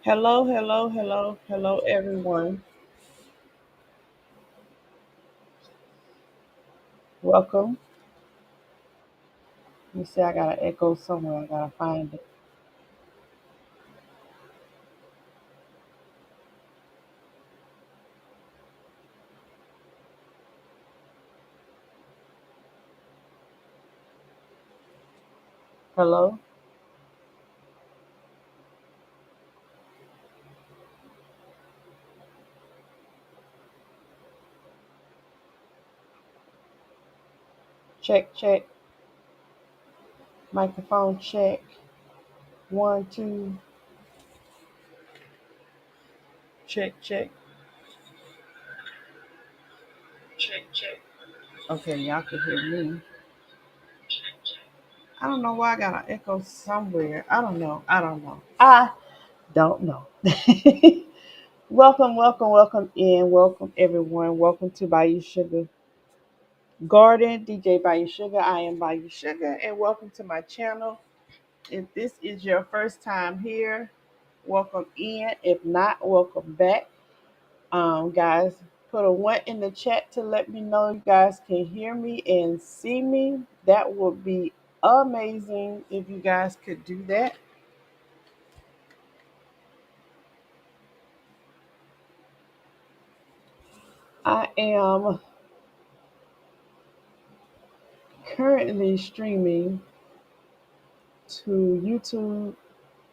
Hello, hello, hello, hello, everyone. Welcome. Let me see, I got an echo somewhere. I gotta find it. Hello. Check, check. Microphone check. One, two. Check, check. Check, check. Okay, y'all can hear me. I don't know why I got an echo somewhere. I don't know. I don't know. I don't know. Welcome, welcome, welcome in. Welcome, everyone. Welcome to Bayou Sugar Garden, DJ Bayou Sugar. I am Bayou Sugar, and welcome to my channel. If this is your first time here, welcome in. If not, welcome back. Guys, put a one in the chat to let me know you guys can hear me and see me. That would be amazing if you guys could do that. I am currently streaming to YouTube,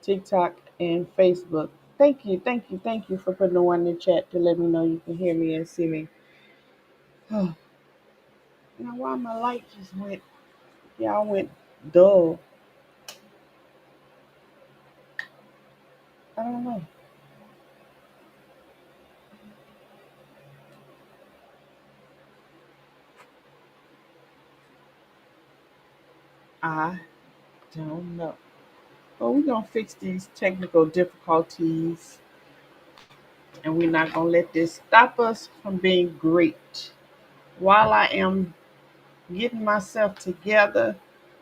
TikTok, and Facebook. Thank you, thank you, thank you for putting the one in the chat to let me know you can hear me and see me. Now, why my light just went? Y'all went dull. I don't know. I don't know. But we're gonna fix these technical difficulties, and we're not gonna let this stop us from being great. While I am getting myself together,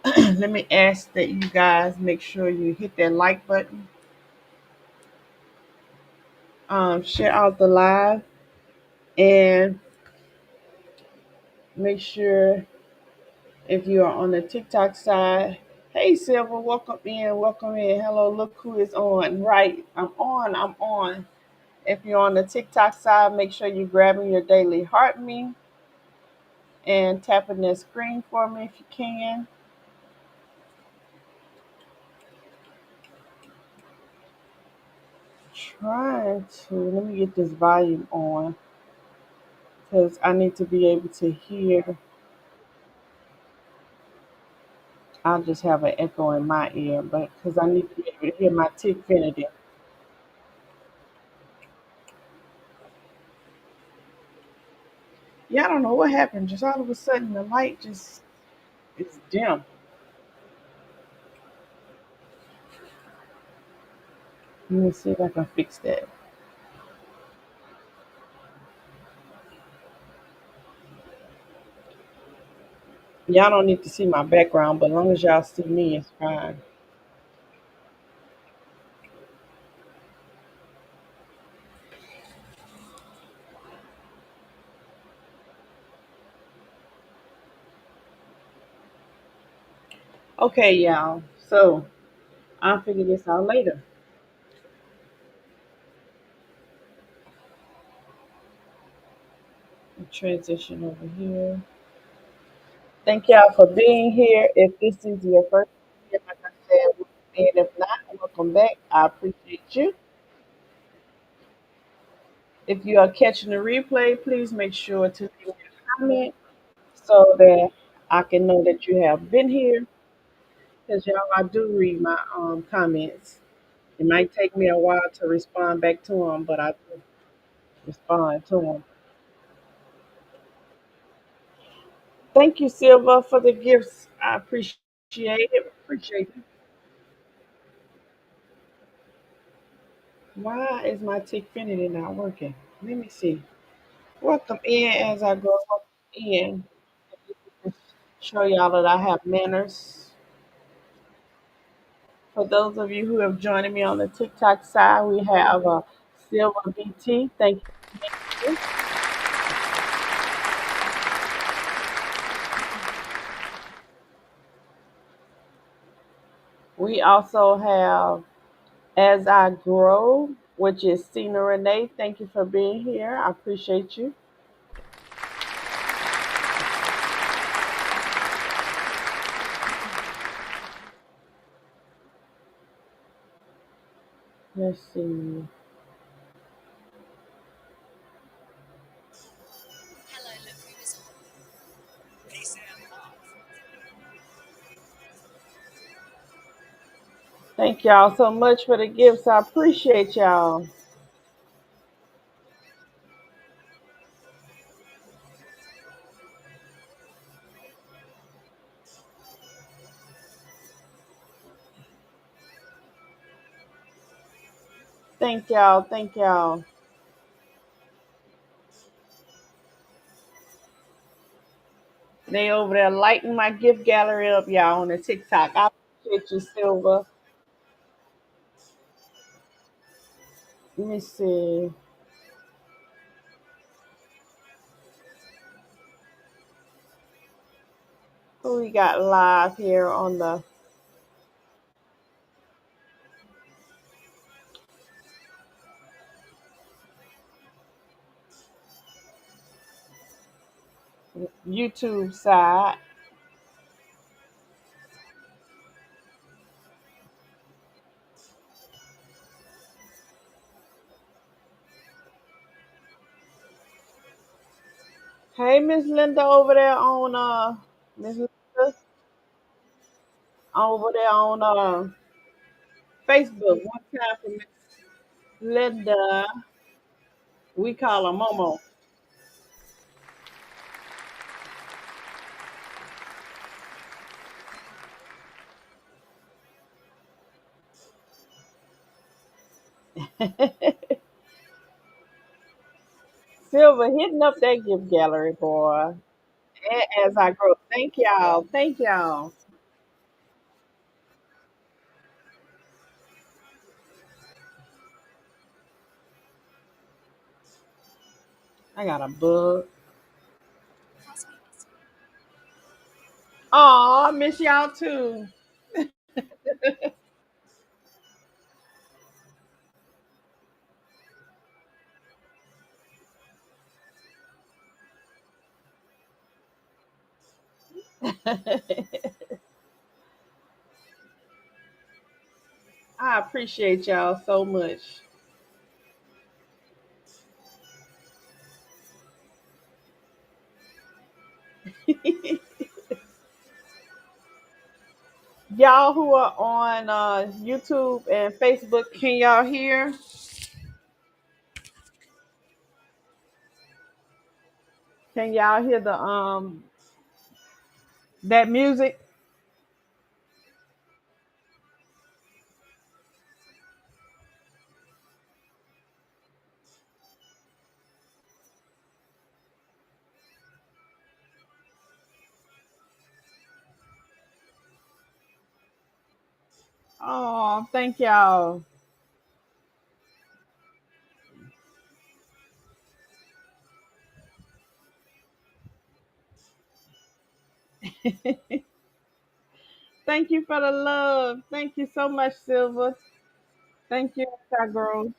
let me ask that you guys make sure you hit that like button, share out the live, and make sure if you are on the TikTok side. Hey Silver, welcome in, welcome in. Hello, look who is on. Right, I'm on, I'm on. If you're on the TikTok side, make sure you're grabbing your daily heart me and tapping that screen for me if you can. Trying to let me get this volume on because I need to be able to hear. I'll just have an echo in my ear, but because I need to be able to hear my Tickfinity. Yeah, I don't know what happened. Just all of a sudden, the light just is dim. Let me see if I can fix that. Y'all don't need to see my background, but as long as y'all see me, it's fine. Okay, y'all. So I'll figure this out later. Transition over here. Thank y'all for being here. If this is your first time here, like I said, and if not, welcome back. I appreciate you. If you are catching the replay, please make sure to leave me a comment so that I can know that you have been here. Because y'all, I do read my comments. It might take me a while to respond back to them, but I do respond to them. Thank you, Silva, for the gifts. I appreciate it. Appreciate it. Why is my Tickfinity not working? Let me see. Welcome in as I go in. Show y'all that I have manners. For those of you who have joined me on the TikTok side, we have Silver BT. Thank you for being here. We also have As I Grow, which is Cena Renee. Thank you for being here. I appreciate you. Let's see. Thank y'all so much for the gifts. I appreciate y'all. Thank y'all. Thank y'all. They over there lighting my gift gallery up, y'all, on the TikTok. I appreciate you, Silver. Let me see who we got live here on the YouTube side. Hey, Miss Linda over there on Miss Linda over there on Facebook. One time for Miss Linda, we call her Momo. Silver hitting up that gift gallery, boy. As I grow. Thank y'all. Thank y'all. I got a bug. Oh, I miss y'all too. I appreciate y'all so much. Y'all who are on YouTube and Facebook, can y'all hear? Can y'all hear the that music? Oh, thank y'all. Thank you for the love. Thank you so much, Silver. Thank you, Star Girl.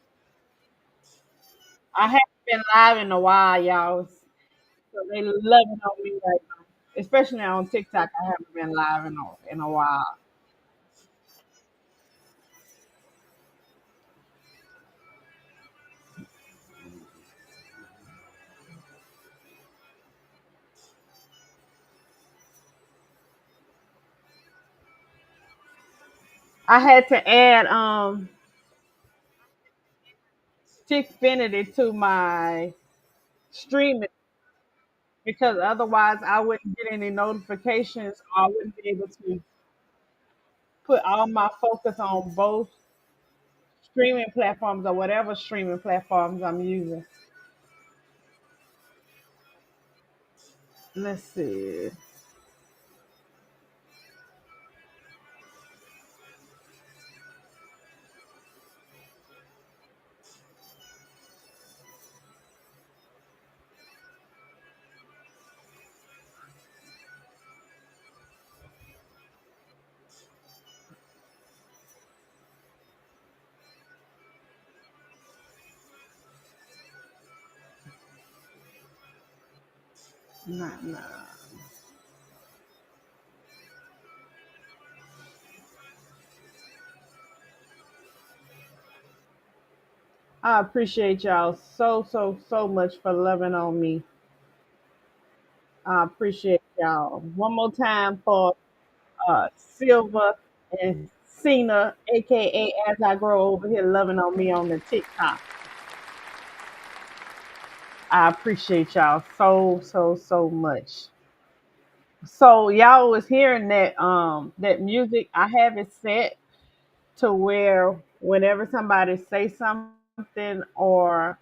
I haven't been live in a while, y'all. So they loving on me right now. Especially on TikTok. I haven't been live in a while. I had to add Tickfinity to my streaming because otherwise I wouldn't get any notifications or I wouldn't be able to put all my focus on both streaming platforms or whatever streaming platforms I'm using. Let's see. Nah. I appreciate y'all so much for loving on me. I appreciate y'all. One more time for Silver and Cena, aka As I Grow over here, loving on me on the TikTok. I appreciate y'all so much. So y'all was hearing that music. I have it set to where whenever somebody say something or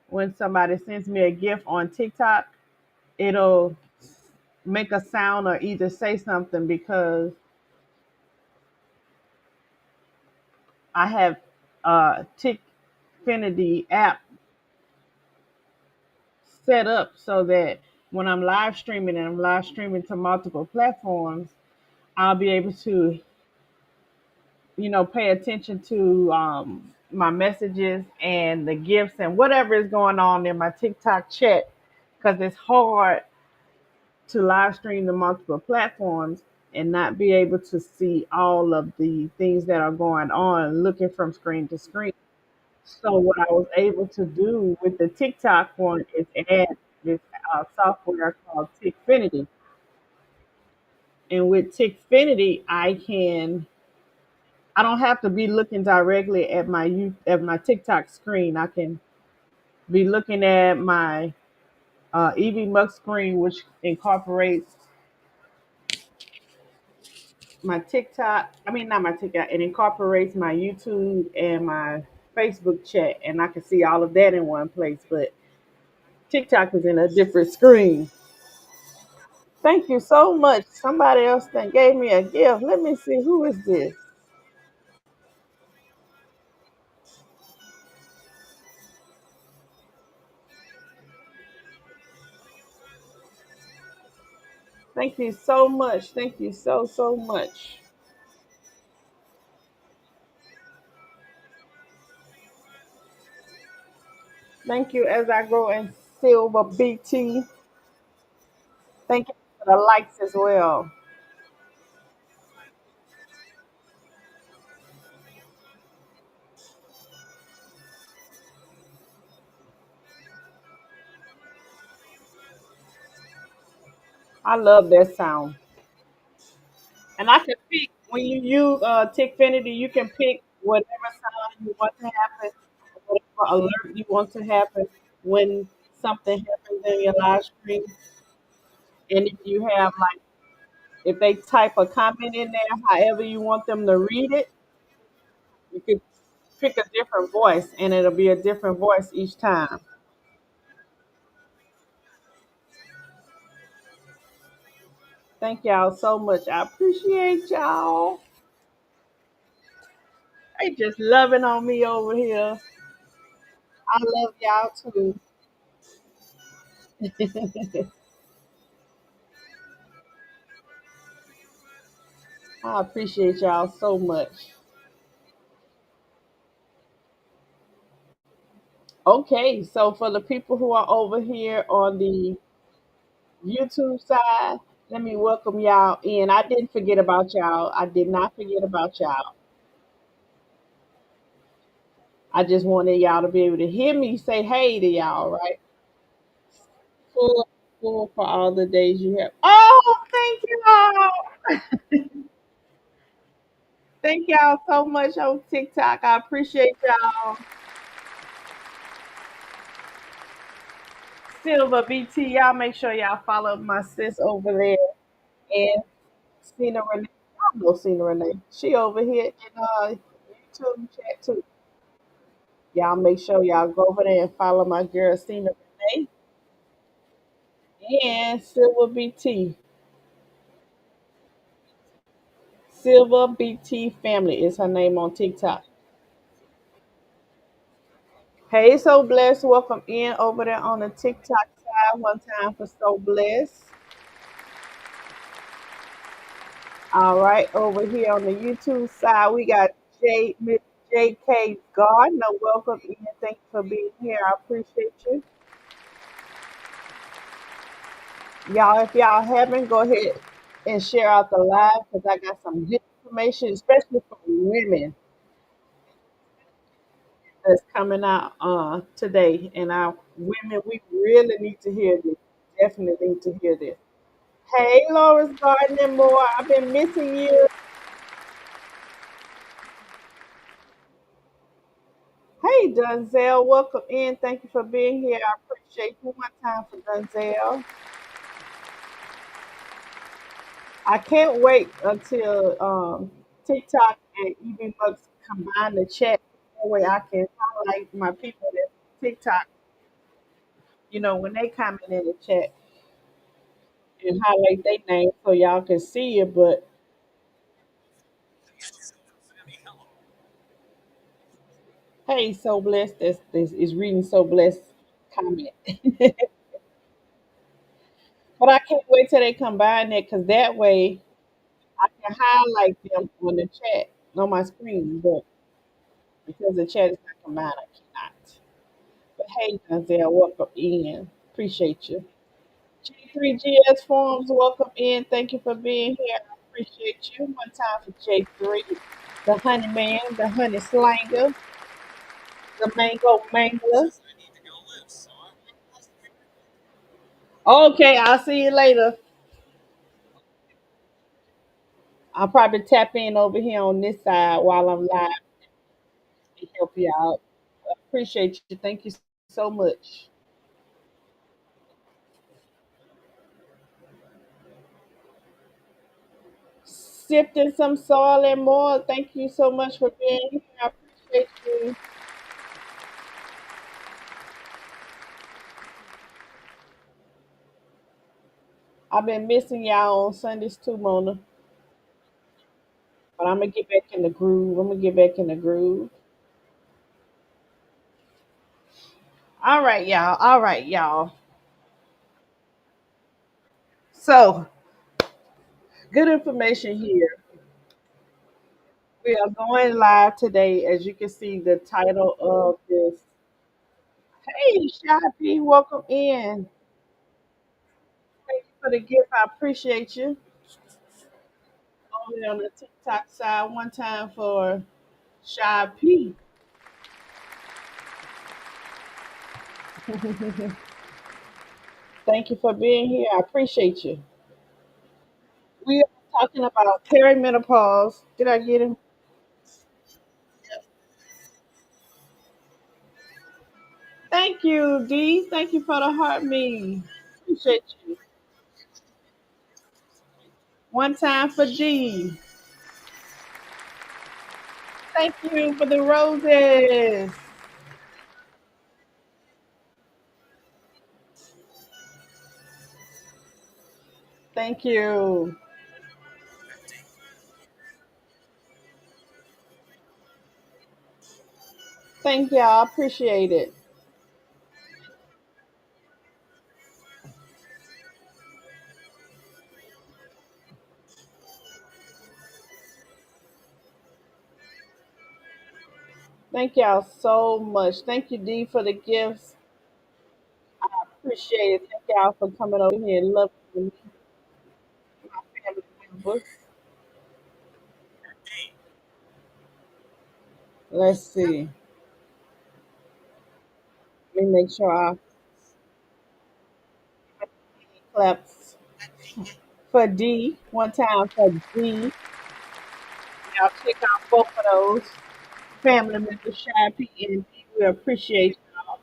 when somebody sends me a gift on TikTok, it'll make a sound or either say something because I have Tickfinity app set up so that when I'm live streaming and I'm live streaming to multiple platforms, I'll be able to, pay attention to my messages and the gifts and whatever is going on in my TikTok chat because it's hard to live stream to multiple platforms and not be able to see all of the things that are going on looking from screen to screen. So what I was able to do with the TikTok one is add this software called Tickfinity. And with Tickfinity, I don't have to be looking directly at my TikTok screen. I can be looking at my EV Mux screen, which incorporates my TikTok. I mean, not my TikTok. It incorporates my YouTube and my Facebook chat, and I can see all of that in one place. But TikTok is in a different screen. Thank you so much. Somebody else that gave me a gift. Let me see who is this. Thank you so much. Thank you so much. Thank you as I grow in Silver BT. Thank you for the likes as well. I love that sound. And I can pick when you use Tickfinity, you can pick whatever sound you want to happen, whatever alert you want to happen when something happens in your live stream. And if you have like if they type a comment in there, however you want them to read it, you could pick a different voice and it'll be a different voice each time. Thank y'all so much. I appreciate y'all. They just loving on me over here. I love y'all too. I appreciate y'all so much. Okay, so for the people who are over here on the YouTube side, let me welcome y'all in. I didn't forget about y'all. I did not forget about y'all. I just wanted y'all to be able to hear me say hey to y'all, right? Full, full for all the days you have. Oh, thank y'all. Thank y'all so much on TikTok. I appreciate y'all. Silver BT, y'all make sure y'all follow my sis over there. And Cena Renee. Y'all know Cena Renee. She over here in YouTube chat too. Y'all make sure y'all go over there and follow my girl Cena Renee and Silver BT. Silver BT Family is her name on TikTok. Hey, So Blessed. Welcome in over there on the TikTok side. One time for So Blessed. All right, over here on the YouTube side, we got Miss JK Gardner. Welcome in. Thanks for being here. I appreciate you. Y'all, if y'all haven't, go ahead and share out the live because I got some good information, especially for women that's coming out today. And our women, we really need to hear this. Definitely need to hear this. Hey, Laura's Garden and more. I've been missing you. Hey, Dunzel, welcome in. Thank you for being here. I appreciate you. One time for Dunzel. I can't wait until TikTok and even Bucks combine the chat. That way I can highlight my people that TikTok, when they comment in the chat and highlight their name so y'all can see it. But hey, so blessed. This is reading so blessed comment. But I can't wait till they combine it because that way I can highlight them on the chat on my screen. But because the chat is not combined, I cannot. But hey, Denzel, welcome in. Appreciate you. J3GS Forums, welcome in. Thank you for being here. I appreciate you. One time for J3, the honey man, the honey slanger, the mango mangler. Okay, I'll see you later. I'll probably tap in over here on this side while I'm live to help you out. I appreciate you. Thank you so much. Sifting some soil and more. Thank you so much for being here. I appreciate you. I've been missing y'all on Sundays too, Mona. But I'm gonna get back in the groove. I'm gonna get back in the groove. All right, y'all. All right, y'all. So, good information here. We are going live today, as you can see the title of this. Hey, Shy welcome in. Thank you for the gift. I appreciate you. Only on the TikTok side, one time for Shy P. Thank you for being here. I appreciate you. We are talking about perimenopause. Did I get him? Thank you, D. Thank you for the heart me. Appreciate you. One time for D. Thank you for the roses. Thank you. Thank y'all. Appreciate it. Thank y'all so much. Thank you, D, for the gifts. Appreciate it. Thank y'all for coming over here and loving me, my family members. Let's see. Let me make sure I clap for D. One time for D. Y'all check out both of those family members, Shy P and D. We appreciate y'all.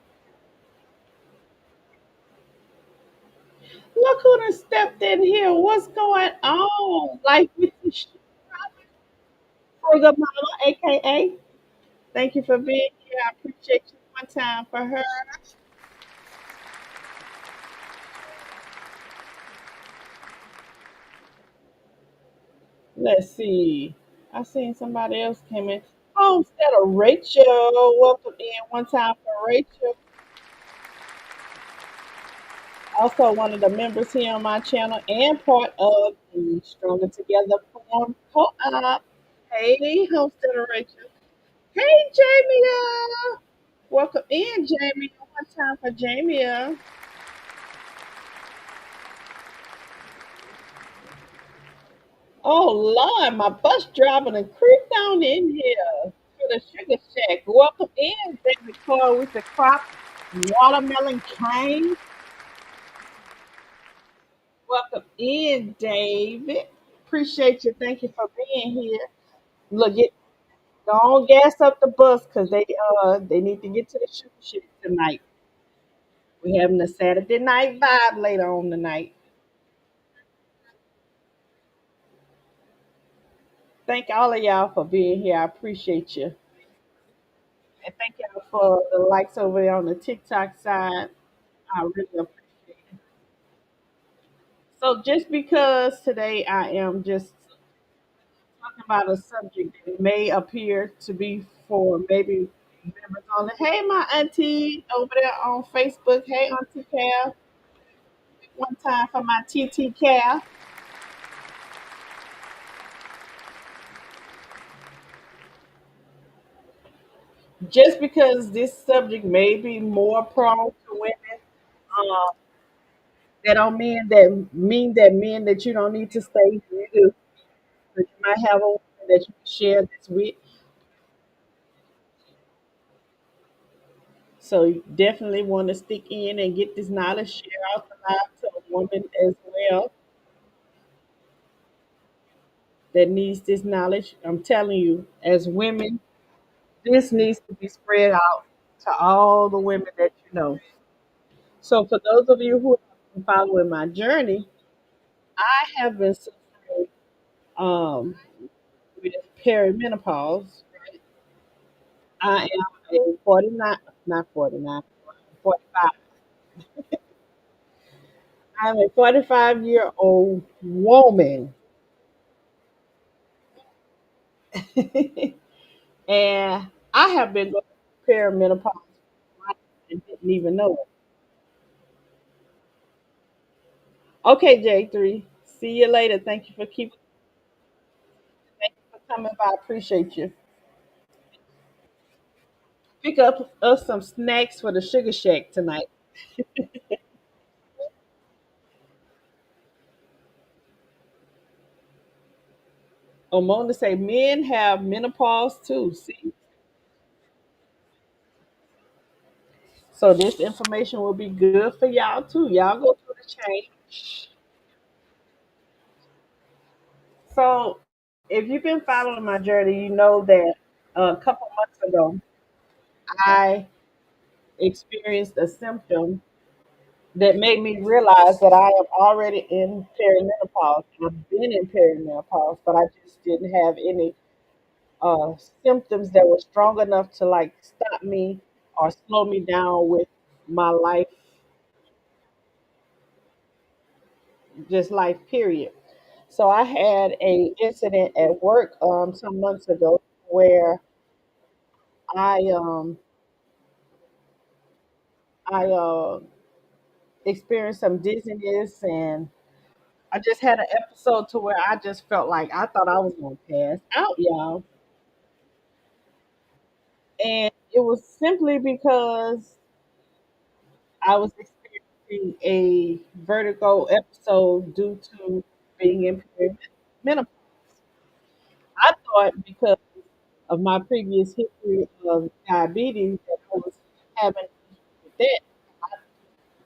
Look who done stepped in here. What's going on? Like with the sugar mama, aka. Thank you for being here. I appreciate you one time for her. Let's see. I seen somebody else came in. Oh, instead of Rachel. Welcome in one time for Rachel. Also one of the members here on my channel and part of the Stronger Together Forum Co-op. Hey, hosted Rachel. Hey, Jamia. Welcome in, Jamie. One time for Jamia. Oh Lord, my bus driving and creep down in here to the Sugar Shack. Welcome in, David Cole with the crop watermelon cane. Welcome in, David. Appreciate you. Thank you for being here. Look, don't gas up the bus because they need to get to the Sugar Shack tonight. We're having a Saturday night vibe later on tonight. Thank all of y'all for being here. I appreciate you. And thank y'all for the likes over there on the TikTok side. I really appreciate it. So just because today I am just talking about a subject that may appear to be for maybe members only. Hey, my auntie over there on Facebook. Hey, Auntie Cal. One time for my TT Cal. Just because this subject may be more prone to women, um, that don't mean that men that you don't need to stay with. You might have a woman that you can share this with. So you definitely want to stick in and get this knowledge, share out the loud to a woman as well that needs this knowledge. I'm telling you, as women, this needs to be spread out to all the women that you know. So for those of you who have been following my journey, I have been suffering um, with perimenopause. I am a 49, not 49, 45. I'm a 45-year-old woman. And I have been going through perimenopause and didn't even know it. Okay, J3. See you later. Thank you for coming by. I appreciate you. Pick up us some snacks for the Sugar Shack tonight. Omona say men have menopause too. See, so this information will be good for y'all too. Y'all go through the change. So if you've been following my journey, you know that a couple months ago I experienced a symptom that made me realize that I am already in perimenopause. I've been in perimenopause, but I just didn't have any symptoms that were strong enough to like stop me or slow me down with my life, just life period. So I had a incident at work some months ago where I um I experienced some dizziness, and I just had an episode to where I just felt like I thought I was gonna pass out, y'all. And it was simply because I was experiencing a vertigo episode due to being in menopause. I thought because of my previous history of diabetes that I was having issues with that. I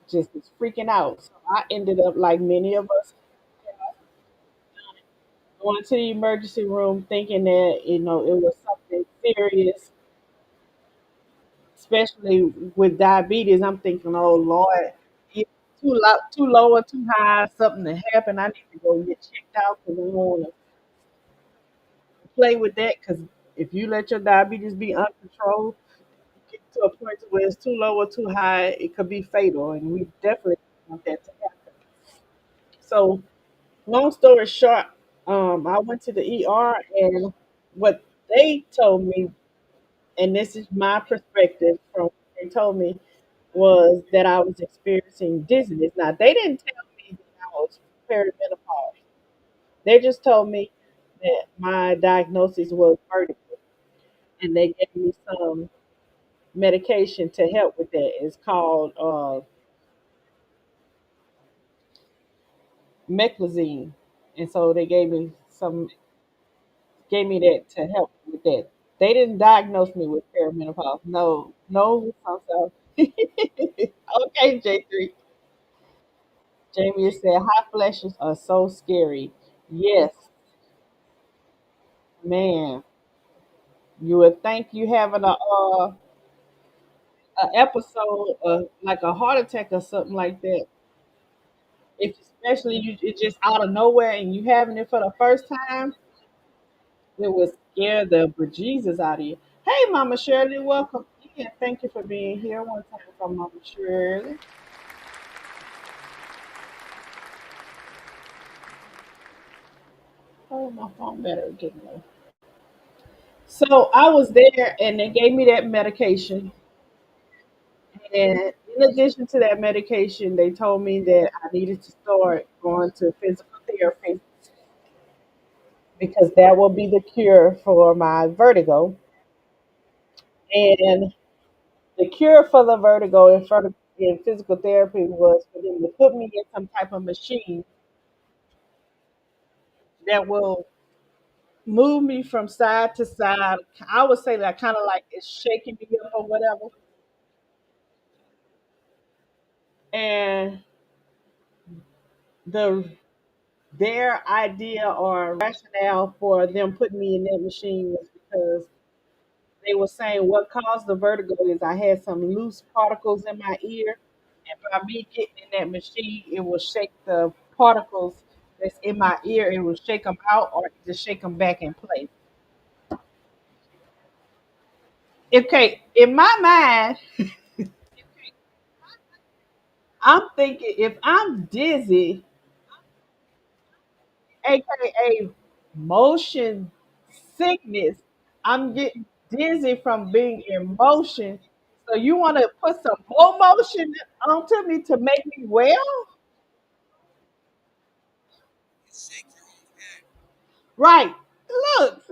just was freaking out. So I ended up like many of us going to the emergency room thinking that, it was something serious, especially with diabetes. I'm thinking, oh Lord, it's too low or too high, something to happen. I need to go get checked out because I don't want to play with that. Because if you let your diabetes be uncontrolled, get to a point to where it's too low or too high, it could be fatal, and we definitely don't want that to happen. So, long story short, I went to the ER, and what they told me, and this is my perspective from what they told me, was that I was experiencing dizziness. Now, they didn't tell me that I was perimenopause. They just told me that my diagnosis was vertigo, and they gave me some medication to help with that. It's called meclizine, and so they gave me some gave me that to help with that. They didn't diagnose me with perimenopause. No, no, so. Okay, J3. Jamie said hot flashes are so scary. Yes, man. You would think you having a episode of like a heart attack or something like that. If especially you it's just out of nowhere and you having it for the first time, it would scare the bejesus out of you. Hey, Mama Shirley, welcome in. Thank you for being here. One time from Mama Shirley. Oh, my phone battery getting low. So I was there and they gave me that medication. And in addition to that medication, they told me that I needed to start going to physical therapy because that will be the cure for my vertigo. And the cure for the vertigo in physical therapy was for them to put me in some type of machine that will move me from side to side. I would say that kind of like it's shaking me up or whatever. And the their idea or rationale for them putting me in that machine was because they were saying what caused the vertigo is I had some loose particles in my ear, and by me getting in that machine, it will shake the particles that's in my ear. It will shake them out or just shake them back in place. Okay, in my mind, I'm thinking if I'm dizzy, aka motion sickness, I'm getting dizzy from being in motion. So you want to put some more motion onto me to make me well? Right. Look,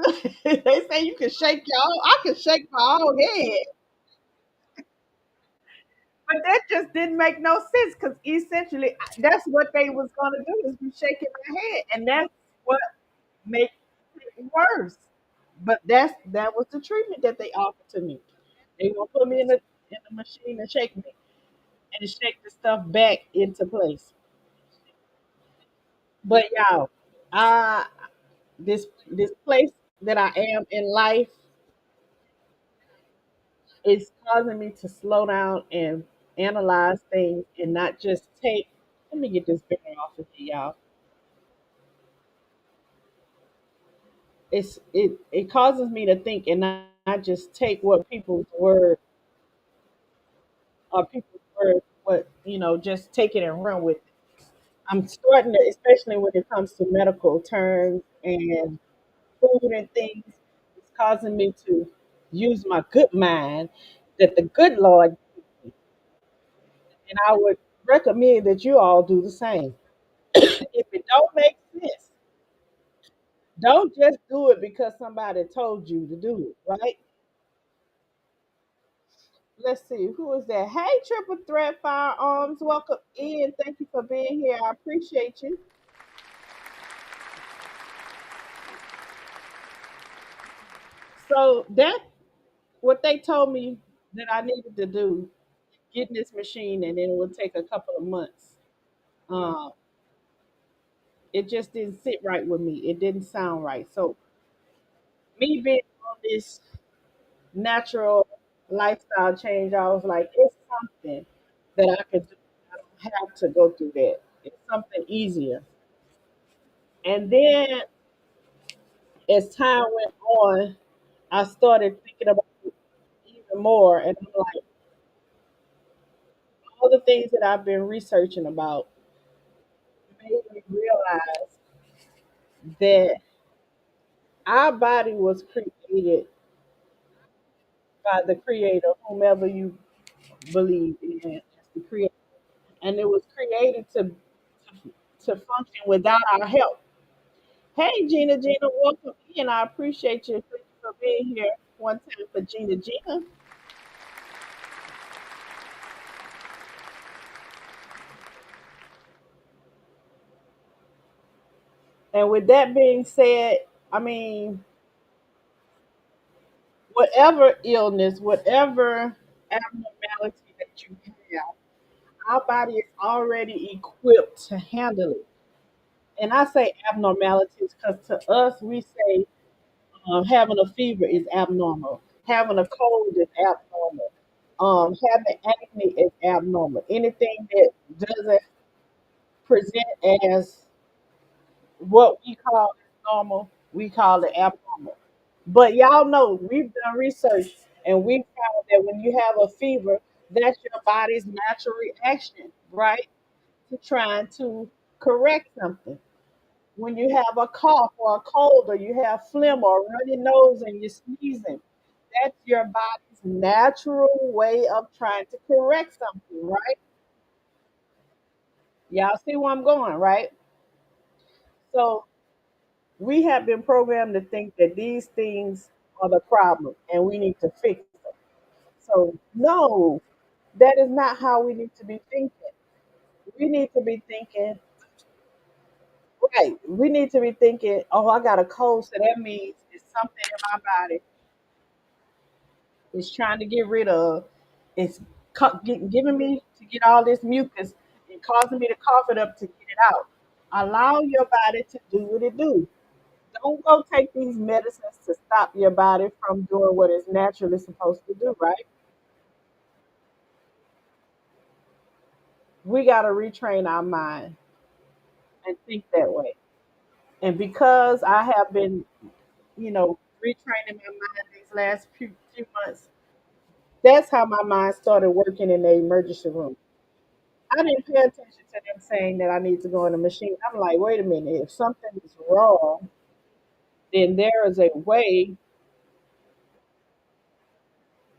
they say you can shake your own. I can shake my own head. But that just didn't make no sense because essentially that's what they was gonna do is be shaking my head, and that's what makes it worse. But that was the treatment that they offered to me. They gonna put me in the machine and shake me and shake the stuff back into place. But y'all, I this place that I am in life is causing me to slow down and analyze things and not just take. Let me get this banner off of here, y'all. It causes me to think and not just take what people's word or people's word, what just take it and run with it. I'm starting to, especially when it comes to medical terms and food and things, it's causing me to use my good mind that the good Lord gave me. And I would recommend that you all do the same. If it don't make sense, don't just do it because somebody told you to do it, right? Let's see, who is that? Hey, Triple Threat Firearms, welcome in. Thank you for being here. I appreciate you. So that what they told me that I needed to do, get in this machine, and then it would take a couple of months. Uh, it just didn't sit right with me. It didn't sound right. So me being on this natural lifestyle change, I was like, it's something that I could do. I don't have to go through that. It's something easier. And then as time went on, I started thinking about it even more. And I'm like, all the things that I've been researching about made me realize that our body was created by the creator, whomever you believe in as the creator. And it was created to function without our help. Hey, Gina, welcome in. I appreciate you. Thank you for being here one time for Gina. And with that being said, I mean, whatever illness, whatever abnormality that you have, our body is already equipped to handle it. And I say abnormalities because to us, we say having a fever is abnormal, having a cold is abnormal, having acne is abnormal. Anything that doesn't present as what we call normal, we call it abnormal. But y'all know we've done research and we found that when you have a fever, that's your body's natural reaction, right? To trying to correct something. When you have a cough or a cold or you have phlegm or a runny nose and you're sneezing, that's your body's natural way of trying to correct something, right? Y'all see where I'm going, right? So we have been programmed to think that these things are the problem and we need to fix them. So, no, that is not how we need to be thinking. We need to be thinking, right? We need to be thinking, oh, I got a cold, so that means it's something in my body is trying to get rid of. It's giving me to get all this mucus and causing me to cough it up to get it out. Allow your body to do what it do. Don't go take these medicines to stop your body from doing what it's naturally supposed to do, right? We got to retrain our mind and think that way. And because I have been, retraining my mind these last few months, that's how my mind started working in the emergency room. I didn't pay attention to them saying that I need to go in the machine. I'm like, wait a minute, if something is wrong, then there is a way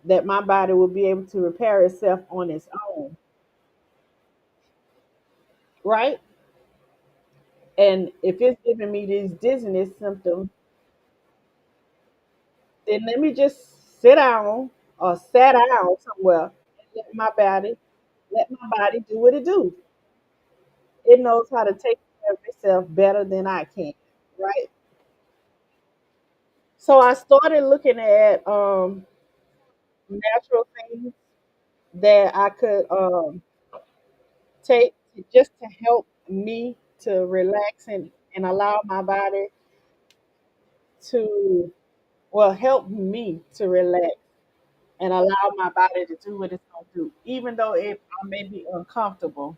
that my body will be able to repair itself on its own, right? And if it's giving me these dizziness symptoms, then let me just sit down or sit down somewhere and let my body do what it do. It knows how to take care of itself better than I can, right? So I started looking at natural things that I could take just to help me to relax and allow my body to, well, help me to relax and allow my body to do what it's going to do. Even though I may be uncomfortable,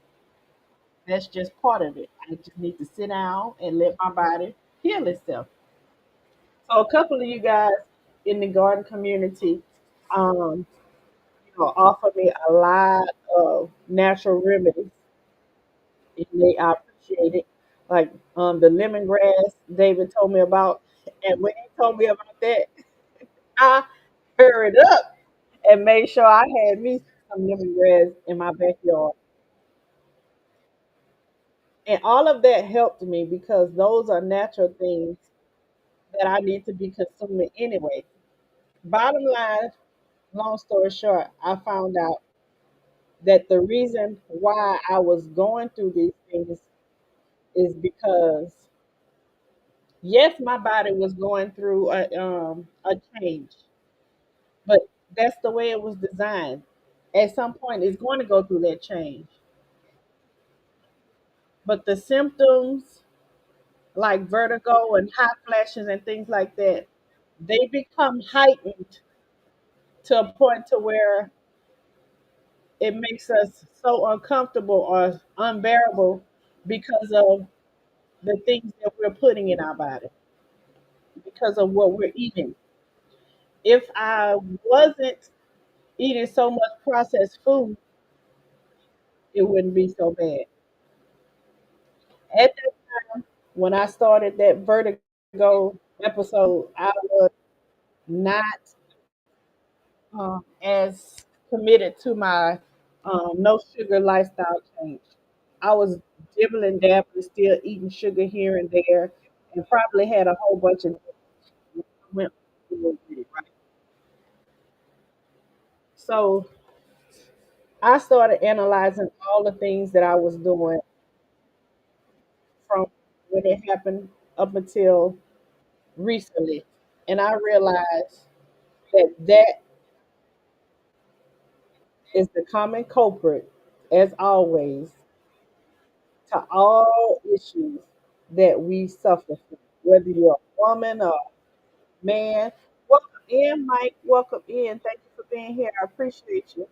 that's just part of it. I just need to sit down and let my body heal itself. So a couple of you guys in the garden community, um, offer me a lot of natural remedies, and I appreciate it. Like the lemongrass David told me about, and when he told me about that, I hurried up and made sure I had me some lemongrass in my backyard. And all of that helped me because those are natural things that I need to be consuming anyway. Bottom line, long story short, I found out that the reason why I was going through these things is because yes, my body was going through a change, but that's the way it was designed. At some point, it's going to go through that change. But the symptoms, like vertigo and hot flashes and things like that, they become heightened to a point to where it makes us so uncomfortable or unbearable because of the things that we're putting in our body, because of what we're eating. If I wasn't eating so much processed food, it wouldn't be so bad. At that time, when I started that vertigo episode, I was not as committed to my no sugar lifestyle change. I was dibbling dabbling, still eating sugar here and there, and probably had a whole bunch of went with it, right? So I started analyzing all the things that I was doing from when it happened. up until recently. And I realized that is the common culprit, as always, to all issues that we suffer from, whether you're a woman or a man. Welcome in, Mike. Welcome in. Thank you for being here. I appreciate you.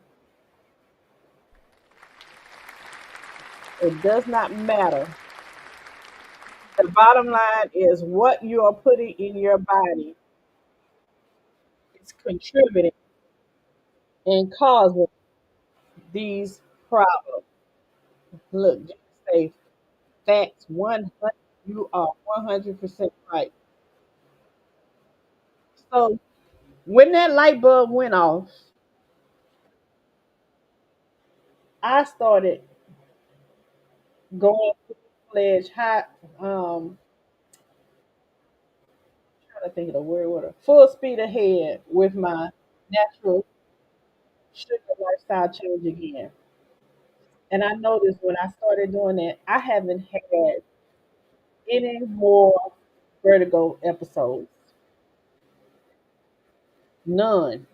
It does not matter. The bottom line is what you are putting in your body is contributing and causing these problems. Look, just say facts 100. You are 100% right. So when that light bulb went off, I started going full fledged hot, trying to think of the word, with a full speed ahead with my natural sugar lifestyle change again. And I noticed when I started doing that, I haven't had any more vertigo episodes. None.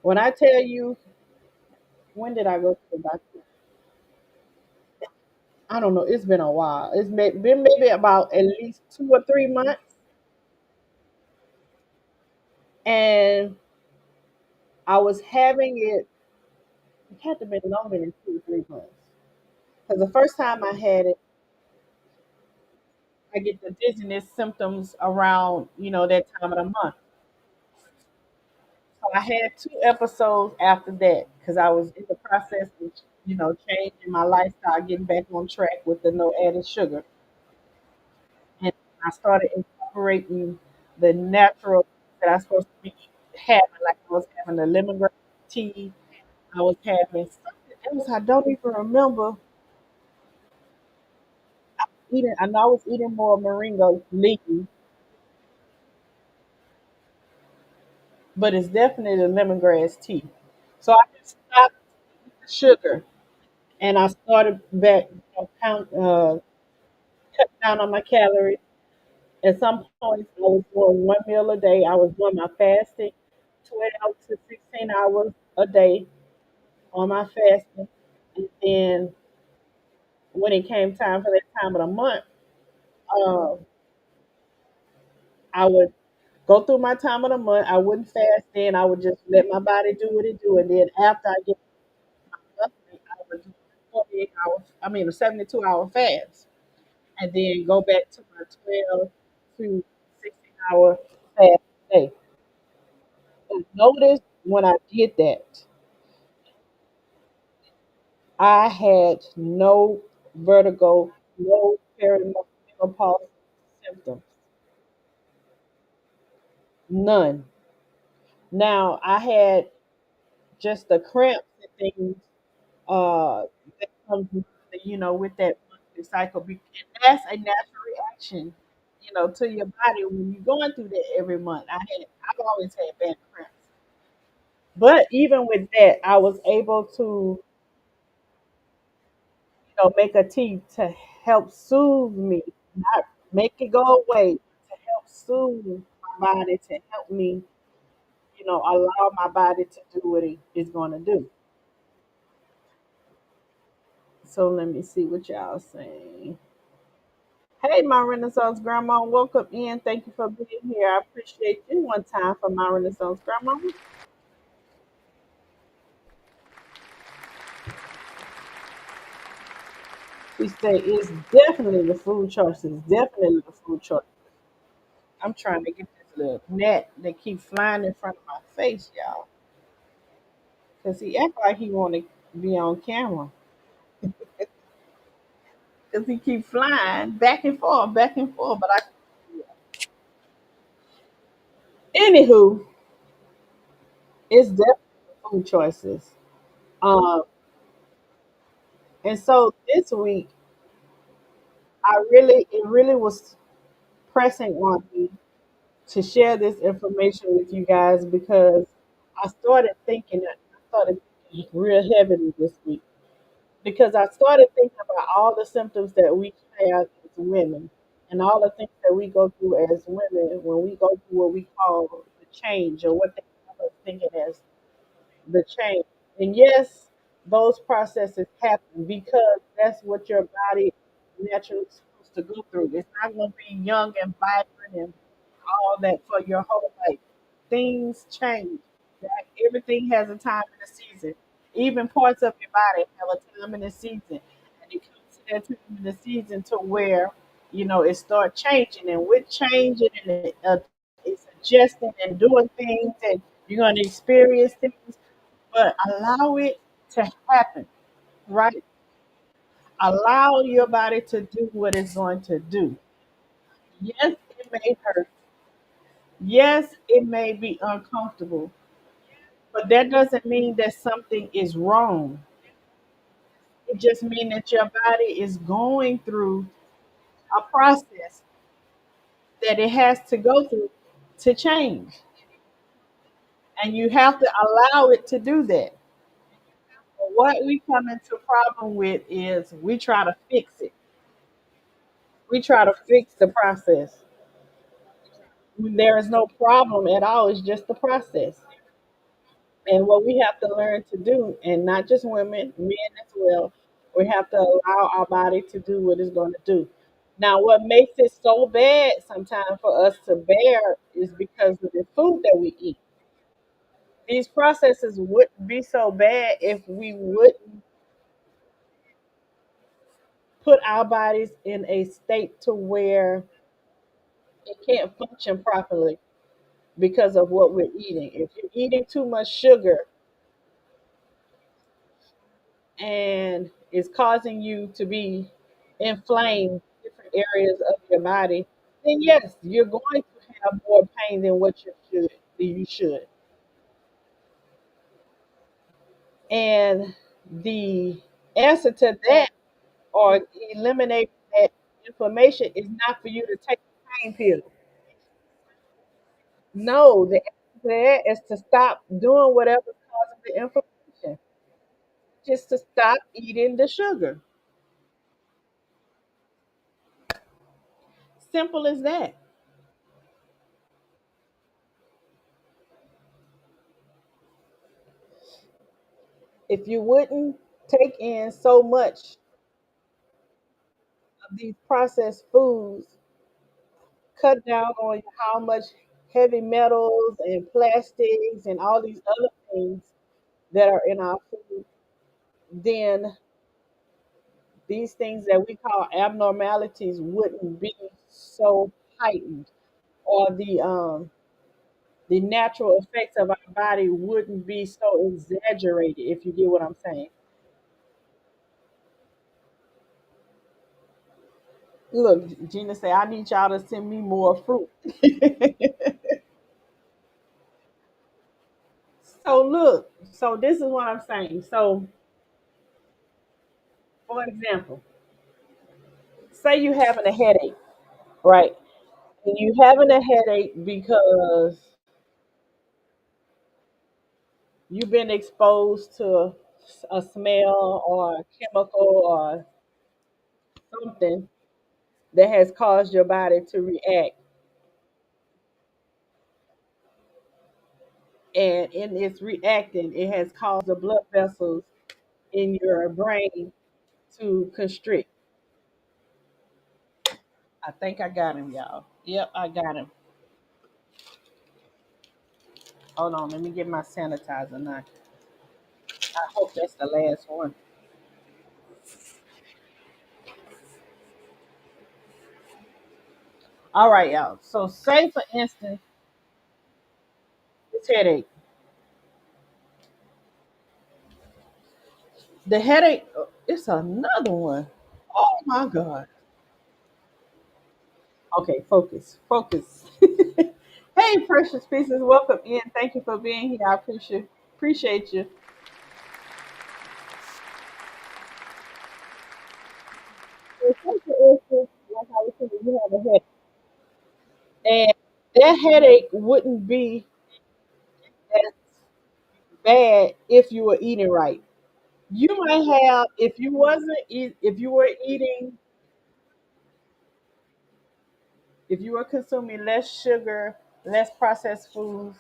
When I tell you, when did I go to the doctor? I don't know. It's been a while. Been maybe about at least 2 or 3 months. And I was having it, it had to have been longer than 2 or 3 months. Because the first time I had it, I get the dizziness symptoms around, that time of the month. So I had 2 episodes after that because I was in the process of, changing my lifestyle, getting back on track with the no added sugar. And I started incorporating the natural that I supposed to be having. Like I was having the lemongrass tea. I was having something else I don't even remember eating. I know I was eating more moringa leaves, but it's definitely the lemongrass tea. So I just stopped the sugar and I started back, cut down on my calories. At some points, I was doing 1 meal a day. I was doing my fasting, 12 to 16 hours a day on my fasting. And then when it came time for that time of the month, uh, I would go through my time of the month. I wouldn't fast then. I would just let my body do what it do. And then after I get my monthly, I would do a 48 hours, I mean, a 72-hour fast. And then go back to my 12 to 16-hour fast day. And notice when I did that, I had no vertigo, no perimenopause symptoms, none. Now I had just the cramps and things uh, that comes with that monthly cycle, and that's a natural reaction, to your body when you're going through that every month. I've always had bad cramps, but even with that, I was able to, make a tea to help soothe me, not make it go away, to help soothe my body, to help me, allow my body to do what it is going to do. So let me see what y'all saying. Hey, my Renaissance Grandma, welcome in. Thank you for being here. I appreciate you one time for my Renaissance Grandma. She said it's definitely the food choices. Definitely the food choice. I'm trying to get this little net that keeps flying in front of my face, y'all. Because he act like he want to be on camera. Because he keep flying back and forth, back and forth. But anywho, it's definitely the food choices. Um, and so this week, it really was pressing on me to share this information with you guys because I started thinking real heavily this week because I started thinking about all the symptoms that we have as women and all the things that we go through as women when we go through what we call the change or what they have us thinking as the change. And yes, those processes happen because that's what your body naturally is supposed to go through. It's not going to be young and vibrant and all that for your whole life. Things change. That everything has a time and a season. Even parts of your body have a time and a season. And it comes to that time and the season to where, it starts changing. And with changing and it's adjusting and doing things and you're going to experience things, but allow it to happen, right? Allow your body to do what it's going to do. Yes, it may hurt. Yes, it may be uncomfortable, but that doesn't mean that something is wrong. It just means that your body is going through a process that it has to go through to change. And you have to allow it to do that. But what we come into problem with is we try to fix it. We try to fix the process. When there is no problem at all. It's just the process. And what we have to learn to do, and not just women, men as well, we have to allow our body to do what it's going to do. Now, what makes it so bad sometimes for us to bear is because of the food that we eat. These processes wouldn't be so bad if we wouldn't put our bodies in a state to where it can't function properly because of what we're eating. If you're eating too much sugar, and is causing you to be inflamed in different areas of your body, then yes, you're going to have more pain than what you should. And the answer to that or eliminate that inflammation is not for you to take a pain pill. No, the answer to that is to stop doing whatever's causing the inflammation. Just to stop eating the sugar. Simple as that. If you wouldn't take in so much of these processed foods, cut down on how much heavy metals and plastics and all these other things that are in our food, then these things that we call abnormalities wouldn't be so heightened, or the natural effects of our body wouldn't be so exaggerated, if you get what I'm saying. Look, Gina say I need y'all to send me more fruit. So look, so this is what I'm saying. So, for example, say you having a headache, right? And you having a headache because you've been exposed to a smell or a chemical or something that has caused your body to react. And in its reacting, it has caused the blood vessels in your brain to constrict. I think I got him, y'all. Yep, I got him. Hold on, let me get my sanitizer now. I hope that's the last one. All right, y'all. So, say for instance, this headache. The headache, it's another one. Oh my God. Okay, focus, focus. Hey, precious pieces, welcome in. Thank you for being here. I appreciate you. So, say for instance, like I was saying, you have a headache, and that headache wouldn't be as bad if you were eating right. You might have if you were eating If you are consuming less sugar, less processed foods,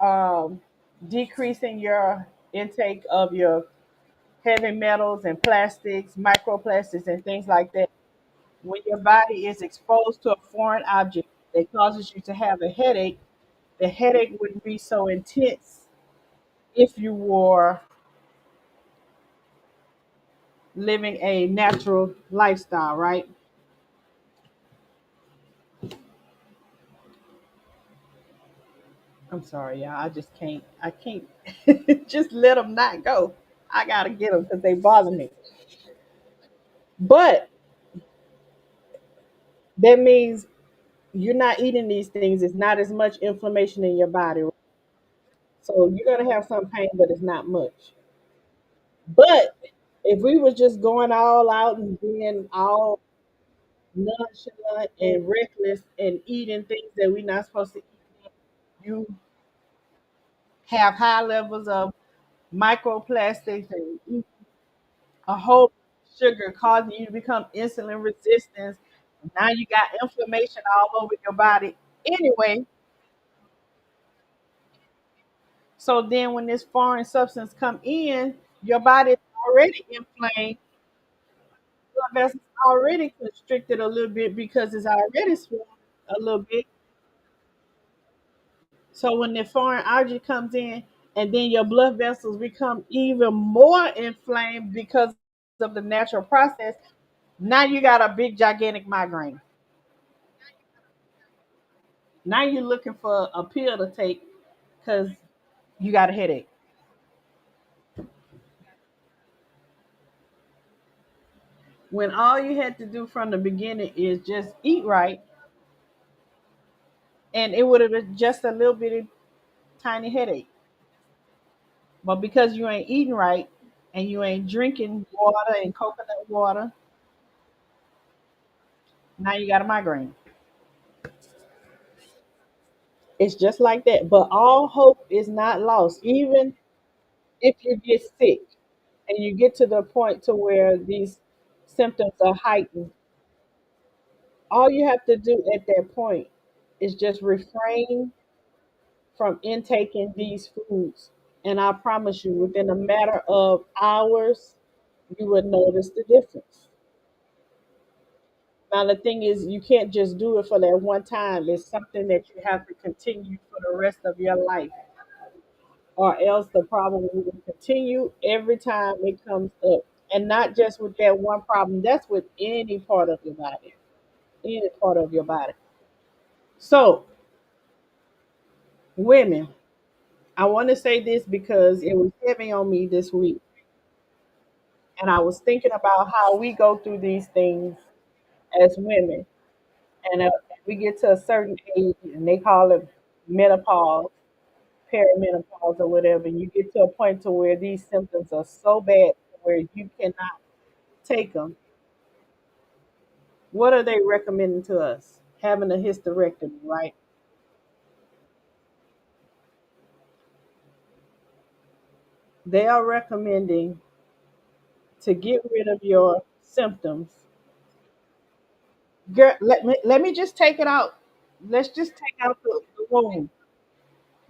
um, decreasing your intake of your heavy metals and plastics, microplastics, and things like that, when your body is exposed to a foreign object that causes you to have a headache, the headache wouldn't be so intense if you were living a natural lifestyle, right? I'm sorry, y'all. I just can't. I can't just let them not go. I gotta get them because they bother me. But that means you're not eating these things. It's not as much inflammation in your body, so you're gonna have some pain, but it's not much. But if we was just going all out and being all nonchalant and reckless and eating things that we're not supposed to eat, you have high levels of microplastics and eat a whole sugar causing you to become insulin resistant. Now you got inflammation all over your body. Anyway, so then when this foreign substance come in, your body is already inflamed, blood vessels already constricted a little bit because it's already swollen a little bit. So when the foreign object comes in, and then your blood vessels become even more inflamed because of the natural process, now you got a big gigantic migraine. Now you're looking for a pill to take because you got a headache. When all you had to do from the beginning is just eat right, and it would have been just a little bitty tiny headache. But because you ain't eating right and you ain't drinking water and coconut water, now you got a migraine. It's just like that. But all hope is not lost. Even if you get sick and you get to the point to where these symptoms are heightened, all you have to do at that point is just refrain from intaking these foods. And I promise you, within a matter of hours, you would notice the difference. Now, the thing is, you can't just do it for that one time. It's something that you have to continue for the rest of your life, or else the problem will continue every time it comes up. And not just with that one problem, that's with any part of your body. Any part of your body. So, women, I want to say this because it was heavy on me this week. And I was thinking about how we go through these things as women. And we get to a certain age, and they call it menopause, perimenopause, or whatever. And you get to a point to where these symptoms are so bad where you cannot take them. What are they recommending to us? Having a hysterectomy, right? They are recommending to get rid of your symptoms. Girl, let me just take it out. Let's just take out the wound,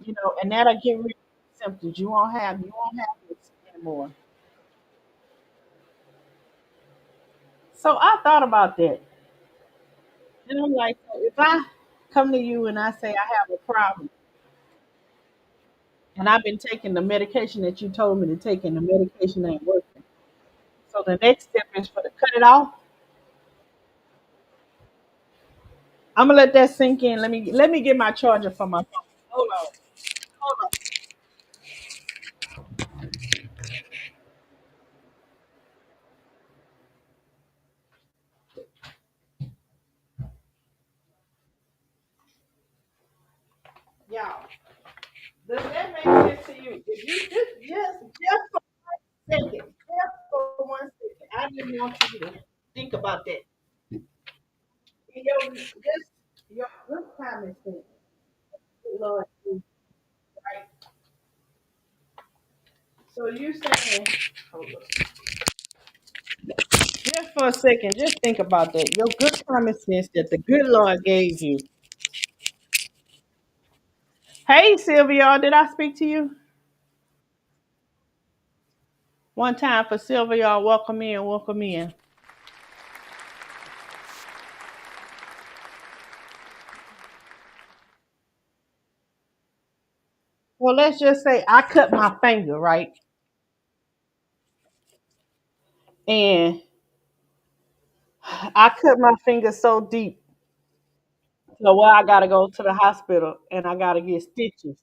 and that'll get rid of the symptoms. You won't have this anymore. So I thought about that, and I'm like, so if I come to you and I say I have a problem, and I've been taking the medication that you told me to take, and the medication ain't working, so the next step is for to cut it off. I'm gonna let that sink in. Let me get my charger for my phone. Hold on, hold on. Y'all, does that make sense to you? If you just for 1 second, just for 1 second, I just want you to think about that. In your just your what time is it? Lord, right? So you're saying, hold on. Just for a second, just think about that. Your good common sense that the good Lord gave you. Hey, Sylvia, did I speak to you? One time for Sylvia, welcome in, welcome in. Well, let's just say I cut my finger, right? And I cut my finger so deep. So well, I gotta go to the hospital and I gotta get stitches.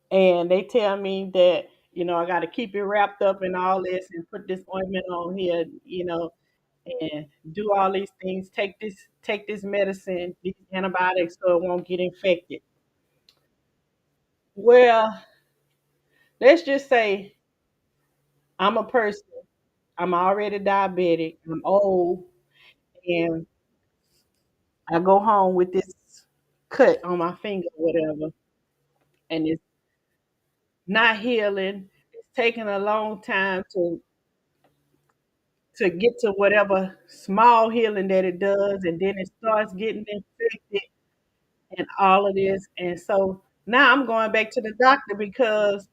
And they tell me that, I gotta keep it wrapped up and all this and put this ointment on here, and do all these things, take this medicine, these antibiotics so it won't get infected. Well, let's just say I'm a person, I'm already diabetic, I'm old, and I go home with this cut on my finger, whatever, and it's not healing. It's taking a long time to get to whatever small healing that it does, and then it starts getting infected and all of this. And so now I'm going back to the doctor because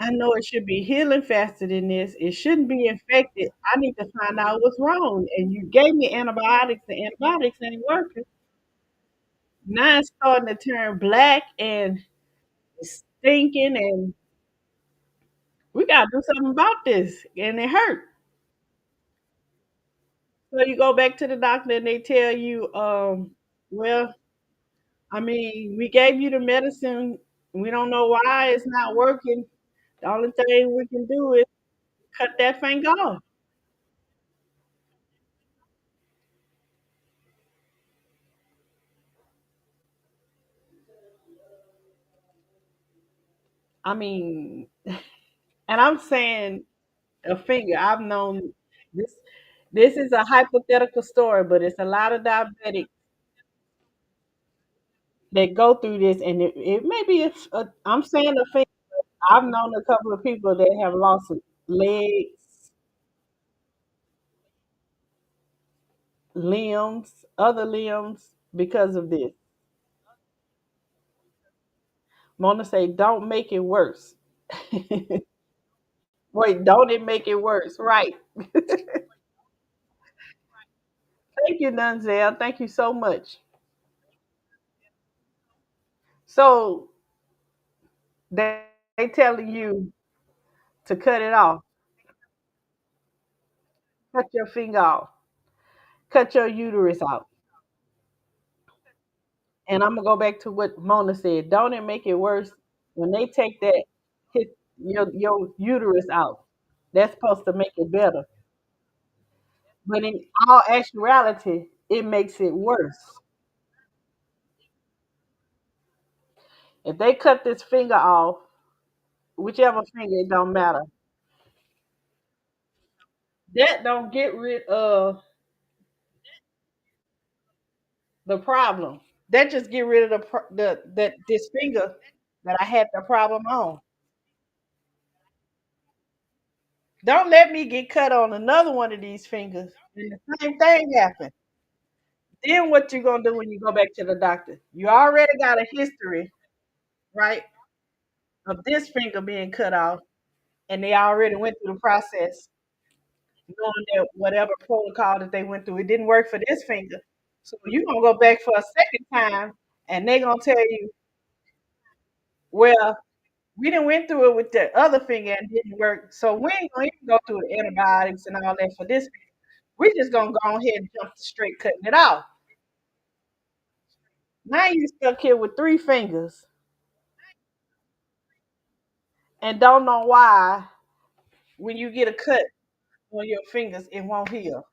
I know it should be healing faster than this. It shouldn't be infected. I need to find out what's wrong. And you gave me antibiotics. The antibiotics ain't working. Now it's starting to turn black and it's stinking, and we gotta do something about this. And it hurt. So you go back to the doctor and they tell you, well, I mean, we gave you the medicine. We don't know why it's not working. The only thing we can do is cut that finger off. I mean, and I'm saying a finger. I've known this. This is a hypothetical story, but it's a lot of diabetics that go through this, and it may be. I'm saying a finger. I've known a couple of people that have lost legs, limbs, other limbs because of this. Mona say, "Don't make it worse." Wait, don't it make it worse? Right. Thank you, Dunzel. Thank you so much. So they telling you to cut it off, cut your finger off, cut your uterus out. And I'm gonna go back to what Mona said. Don't it make it worse when they take that hit your uterus out? That's supposed to make it better. But in all actuality, it makes it worse. If they cut this finger off, whichever finger, it don't matter. That don't get rid of the problem. That just get rid of the that this finger that I had the problem on. Don't let me get cut on another one of these fingers and the same thing happen. Then what you gonna do when you go back to the doctor? You already got a history, right, of this finger being cut off, and they already went through the process, knowing that whatever protocol that they went through, it didn't work for this finger. So you gonna go back for a second time, and they gonna tell you, well, we didn't went through it with the other finger and didn't work, so we ain't gonna even go through the antibiotics and all that for this finger. We just gonna go ahead and jump straight cutting it off. Now you stuck here with three fingers and don't know why when you get a cut on your fingers it won't heal.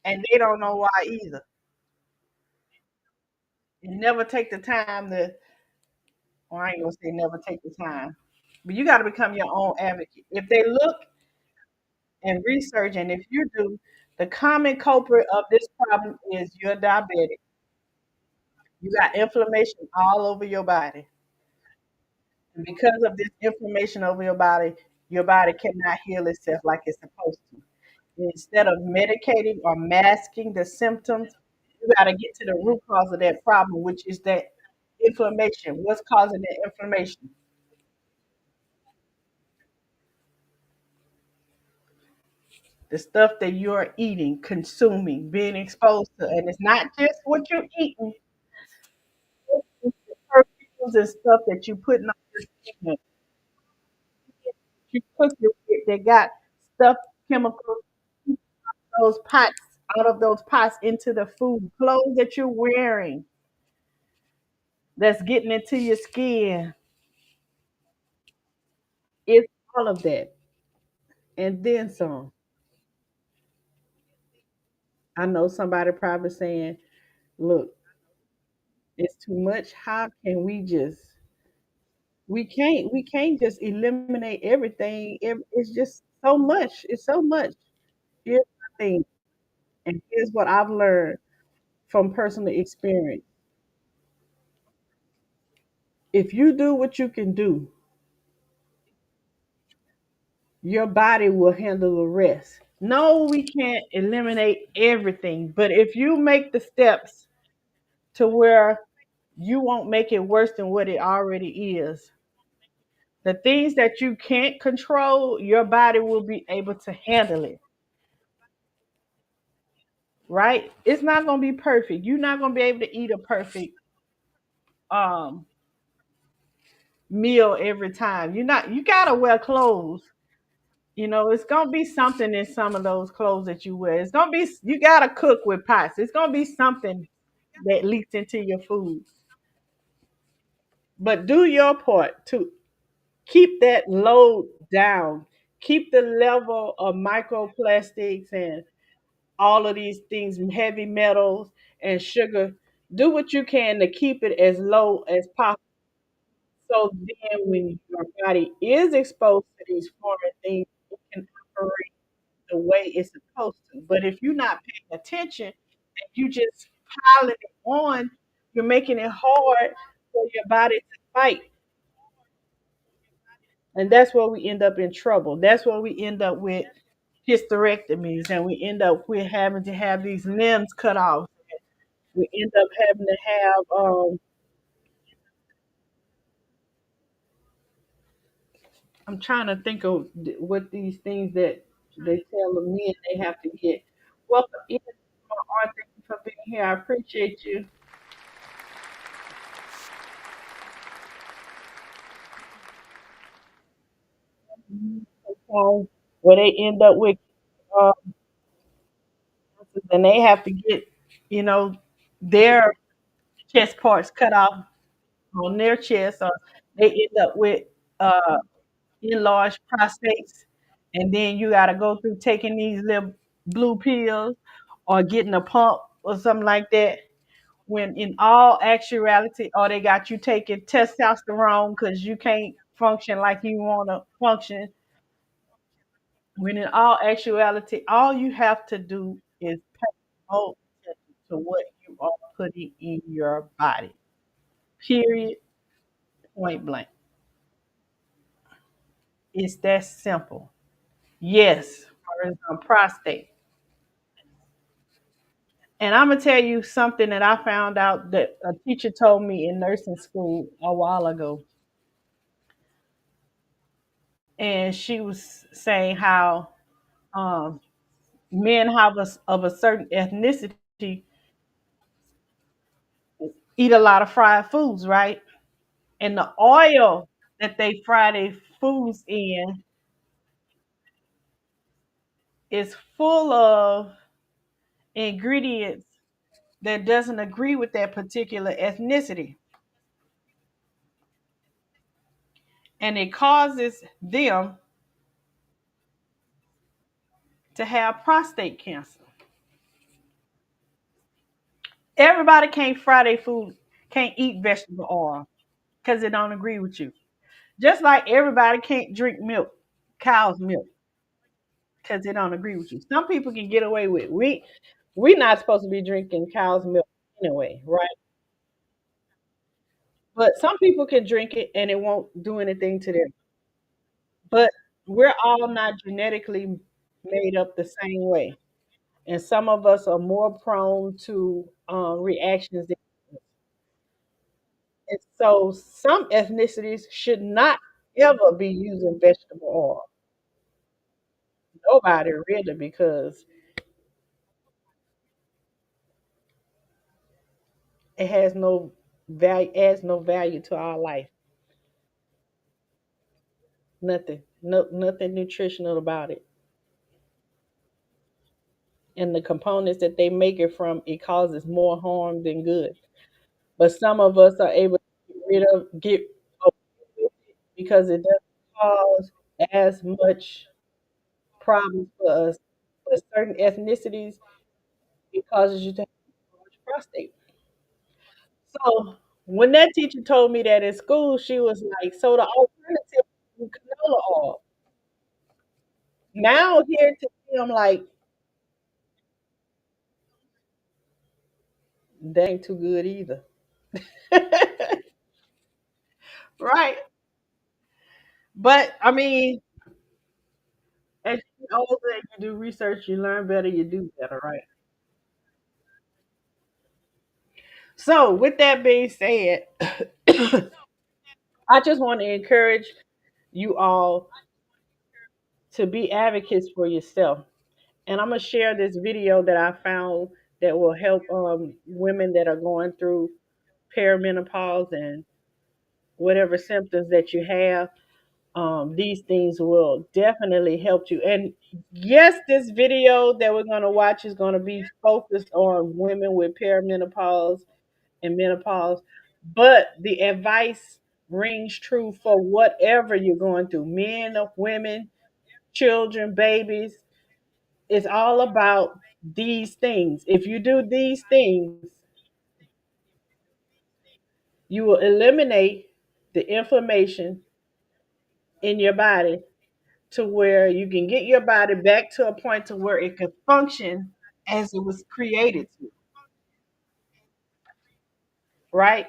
And they don't know why either. You never take the time to, or I ain't gonna say never take the time, but you gotta become your own advocate. If they look and research, and if you do, the common culprit of this problem is you're diabetic. You got inflammation all over your body. And because of this inflammation over your body, Your body cannot heal itself like it's supposed to. Instead of medicating or masking the symptoms, you got to get to the root cause of that problem, which is that inflammation. What's causing that inflammation? The stuff that you're eating, consuming, being exposed to. And it's not just what you're eating, it's the perfumes and stuff that you putting on your skin. You cook it with that got stuff, chemicals, those pots, out of those pots into the food. Clothes that you're wearing that's getting into your skin. It's all of that. And then some. I know somebody probably saying, look, it's too much. How can we can't just eliminate everything. It's just so much. It's so much. Here's my thing, and here's what I've learned from personal experience. If you do what you can do, your body will handle the rest. No, we can't eliminate everything, but if you make the steps to where you won't make it worse than what it already is, the things that you can't control, your body will be able to handle it, right? It's not going to be perfect. You're not going to be able to eat a perfect um meal every time. You got to wear clothes. It's going to be something in some of those clothes that you wear. It's going to be you got to cook with pots. It's going to be something that leaks into your food. But do your part to keep that load down. Keep the level of microplastics and all of these things, heavy metals and sugar. Do what you can to keep it as low as possible. So then, when your body is exposed to these foreign things, it can operate the way it's supposed to. But if you're not paying attention and you just piling it on, you're making it hard for your body to fight. And that's where we end up in trouble. That's where we end up with hysterectomies and we end up with having to have these limbs cut off. We end up having to have I'm trying to think of what these things that they tell the men they have to get. Welcome in, Art. Thank you for being here. I appreciate you. Okay. Where they end up with uh, and they have to get, you know, their chest parts cut off on their chest, or they end up with uh, enlarged prostates, and then you got to go through taking these little blue pills or getting a pump or something like that. When in all actuality, or they got you taking testosterone because you can't function like you want to function. When in all actuality, all you have to do is pay more attention to what you are putting in your body. Period. Point blank. It's that simple. Yes, for example, prostate. And I'm gonna tell you something that I found out that a teacher told me in nursing school a while ago. And she was saying how um, men of a certain ethnicity eat a lot of fried foods, right? And the oil that they fry their foods in is full of ingredients that doesn't agree with that particular ethnicity, and it causes them to have prostate cancer. Everybody can't fry their food, can't eat vegetable oil because it don't agree with you. Just like everybody can't drink milk, cow's milk, because it don't agree with you. Some people can get away with it. We're not supposed to be drinking cow's milk anyway, right? But some people can drink it and it won't do anything to them. But we're all not genetically made up the same way, and some of us are more prone to reactions. And so, some ethnicities should not ever be using vegetable oil. Nobody really, because it has no value, adds no value to our life. Nothing, nothing nutritional about it. And the components that they make it from, it causes more harm than good. But some of us are able to get away with it because it doesn't cause as much problems for us. But certain ethnicities, it causes you to have too much prostate. So when that teacher told me that in school, she was like, "So the alternative is canola oil." Now here to me, I'm like, that ain't too good either. Right. But I mean, as you get older and you do research, you learn better, you do better, right? So with that being said, I just want to encourage you all to be advocates for yourself. And I'm gonna share this video that I found that will help women that are going through perimenopause and whatever symptoms that you have. These things will definitely help you. And yes, this video that we're going to watch is going to be focused on women with perimenopause and menopause, but the advice rings true for whatever you're going through, men or women, children, babies. It's all about these things. If you do these things, you will eliminate the inflammation in your body to where you can get your body back to a point to where it can function as it was created to, right?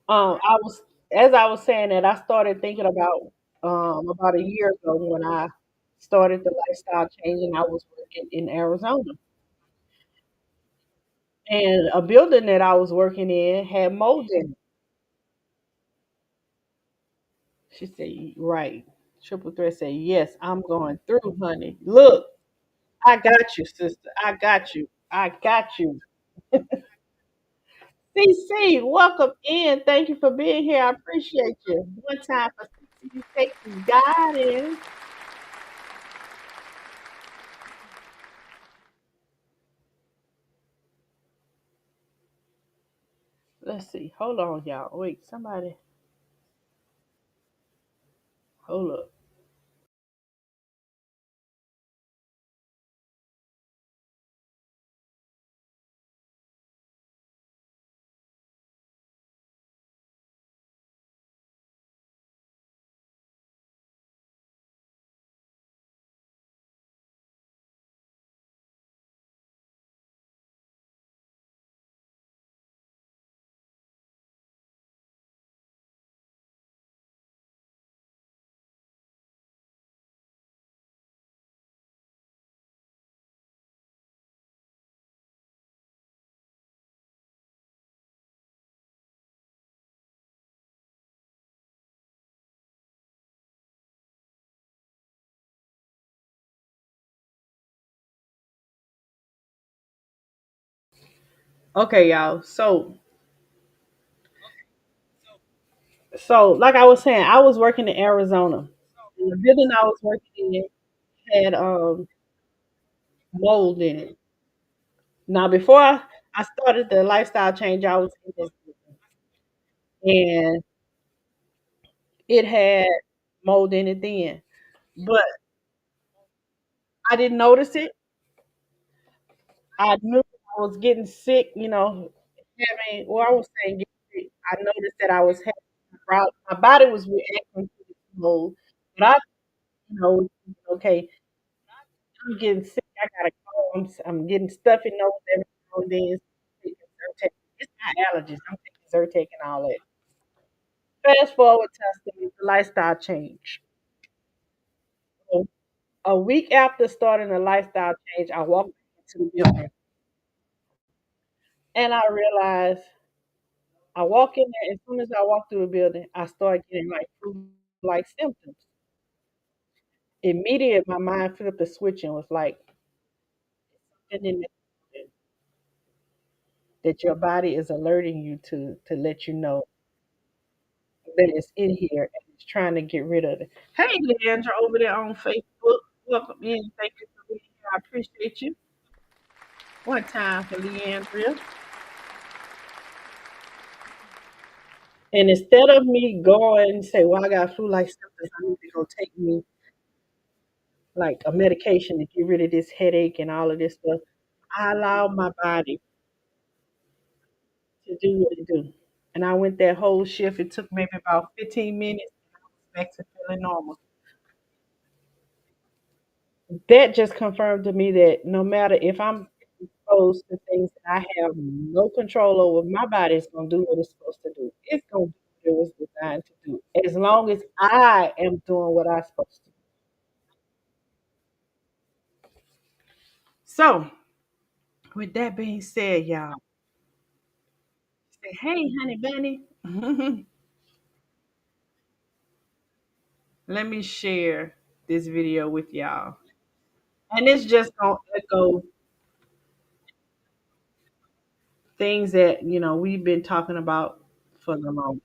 I was As I was saying that, I started thinking about a year ago when I started the lifestyle change and I was working in Arizona. And a building that I was working in had mold in it. She said, right. Triple threat said, yes, I'm going through, honey. Look, I got you, sister. I got you. I got you. CC, welcome in. Thank you for being here. I appreciate you. One time for CC, taking guidance. Let's see. Hold on, y'all. Wait, somebody, hold up. Okay, y'all. So like I was saying, I was working in Arizona. And the building I was working in had mold in it. Now, before I started the lifestyle change, I was in this and it had mold in it then. But I didn't notice it. I knew I was getting sick, having, well, I was saying getting sick. I noticed that I was having my body was reacting to this mold. But okay, I'm getting sick. I gotta go. I'm getting stuffy nose every now and then. Taking Zyrtec. It's my allergies. I'm taking Zyrtec and all that. Fast forward to the lifestyle change. A week after starting a lifestyle change, I walked into the building and I realized I walk in there. As soon as I walk through the building, I start getting like flu-like symptoms. Immediately, my mind flipped a switch and was like, and then that your body is alerting you to let you know that it's in here and it's trying to get rid of it. Hey, Leandra, over there on Facebook. Welcome in. Thank you for being here. I appreciate you. One time for Leandria. And instead of me going and say, well, I got flu-like symptoms, I need to go take me like a medication to get rid of this headache and all of this stuff, I allowed my body to do what it do. And I went that whole shift. It took maybe about 15 minutes and I was back to feeling normal. That just confirmed to me that no matter if I'm exposed to things that I have no control over, my body is gonna do what it's supposed to do. It's gonna do what it was designed to do. As long as I am doing what I'm supposed to do. So with that being said, y'all, say, hey honey bunny. Let me share this video with y'all. And it's just gonna echo things that, we've been talking about for the longest.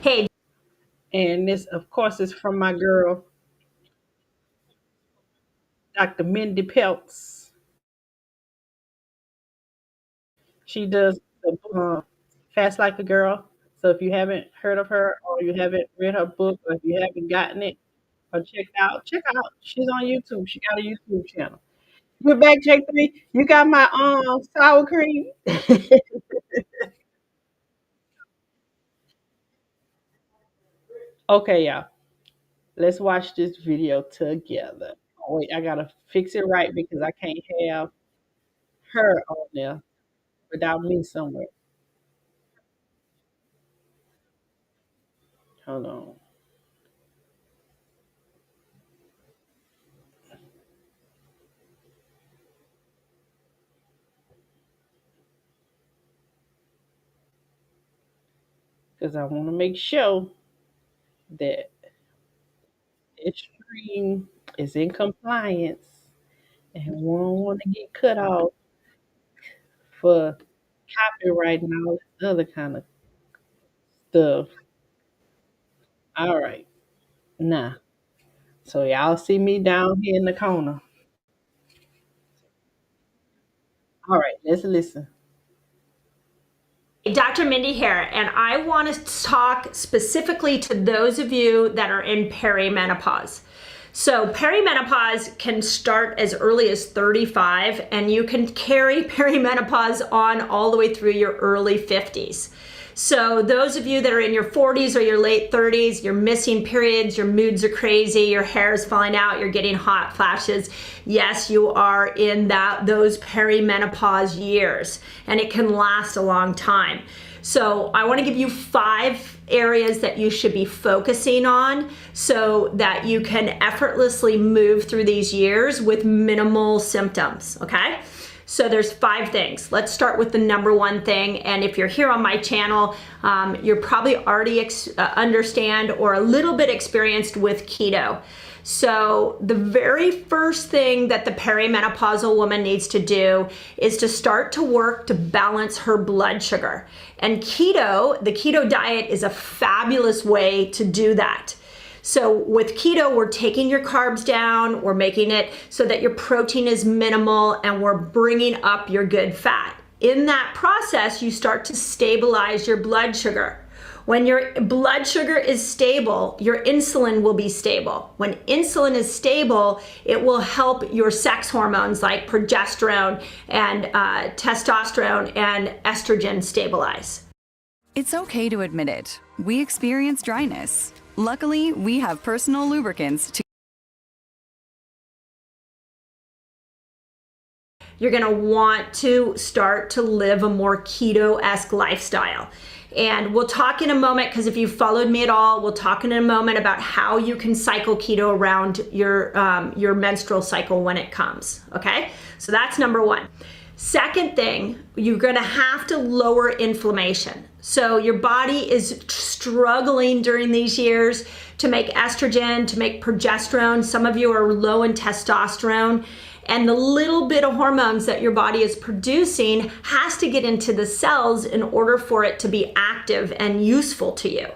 Hey, And this, of course, is from my girl, Dr. Mindy Peltz. She does the Fast Like a Girl. So if you haven't heard of her or you haven't read her book or if you haven't gotten it or check out. She's on YouTube. She got a YouTube channel. You're back, J3. You got my sour cream. Okay, y'all. Let's watch this video together. Oh, wait, I gotta fix it right because I can't have her on there without me somewhere. Hold on, because I want to make sure that this stream is in compliance and we don't want to get cut off for copyright and all this other kind of stuff. All right, now, so y'all see me down here in the corner. All right, let's listen. Dr. Mindy here, and I want to talk specifically to those of you that are in perimenopause. So, perimenopause can start as early as 35, and you can carry perimenopause on all the way through your early 50s. So, those of you that are in your 40s or your late 30s, you're missing periods, your moods are crazy, your hair is falling out, you're getting hot flashes. Yes, you are in those perimenopause years, and it can last a long time. So I want to give you 5 areas that you should be focusing on so that you can effortlessly move through these years with minimal symptoms, okay? So there's 5 things. Let's start with the number 1 thing. And if you're here on my channel, you're probably already understand or a little bit experienced with keto. So the very first thing that the perimenopausal woman needs to do is to start to work to balance her blood sugar. And keto, the keto diet is a fabulous way to do that. So with keto, we're taking your carbs down, we're making it so that your protein is minimal, and we're bringing up your good fat. In that process, you start to stabilize your blood sugar. When your blood sugar is stable, your insulin will be stable. When insulin is stable, it will help your sex hormones like progesterone and testosterone and estrogen stabilize. It's okay to admit it. We experience dryness. Luckily, we have personal lubricants to you're going to want to start to live a more keto-esque lifestyle. And we'll talk in a moment, because if you've followed me at all, we'll talk in a moment about how you can cycle keto around your menstrual cycle when it comes, okay? So that's number one. Second thing, you're gonna have to lower inflammation. So your body is struggling during these years to make estrogen, to make progesterone. Some of you are low in testosterone. And the little bit of hormones that your body is producing has to get into the cells in order for it to be active and useful to you.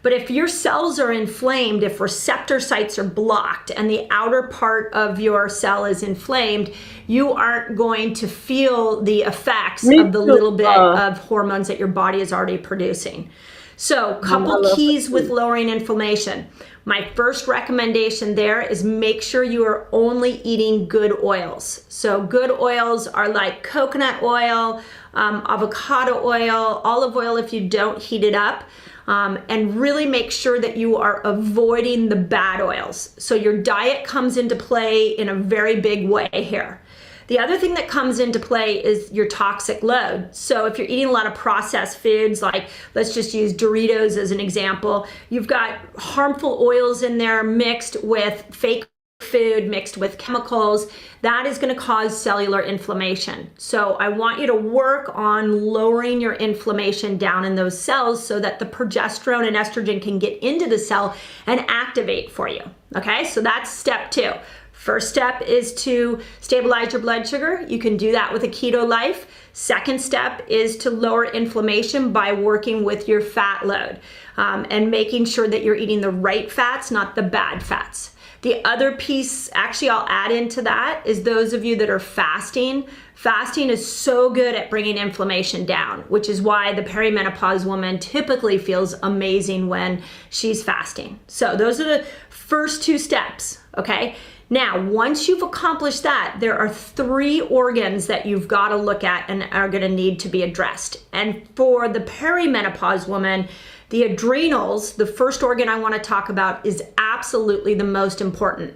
But if your cells are inflamed, if receptor sites are blocked and the outer part of your cell is inflamed, you aren't going to feel the effects of the little bit of hormones that your body is already producing. So, couple keys with lowering inflammation. My first recommendation there is make sure you are only eating good oils. So good oils are like coconut oil, avocado oil, olive oil if you don't heat it up. And really make sure that you are avoiding the bad oils. So your diet comes into play in a very big way here. The other thing that comes into play is your toxic load. So if you're eating a lot of processed foods, like let's just use Doritos as an example, you've got harmful oils in there mixed with fake food, mixed with chemicals, that is going to cause cellular inflammation. So I want you to work on lowering your inflammation down in those cells so that the progesterone and estrogen can get into the cell and activate for you. Okay, so that's step two. First step is to stabilize your blood sugar. You can do that with a keto life. Second step is to lower inflammation by working with your fat load and making sure that you're eating the right fats, not the bad fats. The other piece, actually I'll add into that, is those of you that are fasting. Fasting is so good at bringing inflammation down, which is why the perimenopause woman typically feels amazing when she's fasting. So those are the first two steps, okay? Now, once you've accomplished that, there are 3 organs that you've got to look at and are going to need to be addressed. And for the perimenopause woman, the adrenals, the first organ I want to talk about, is absolutely the most important.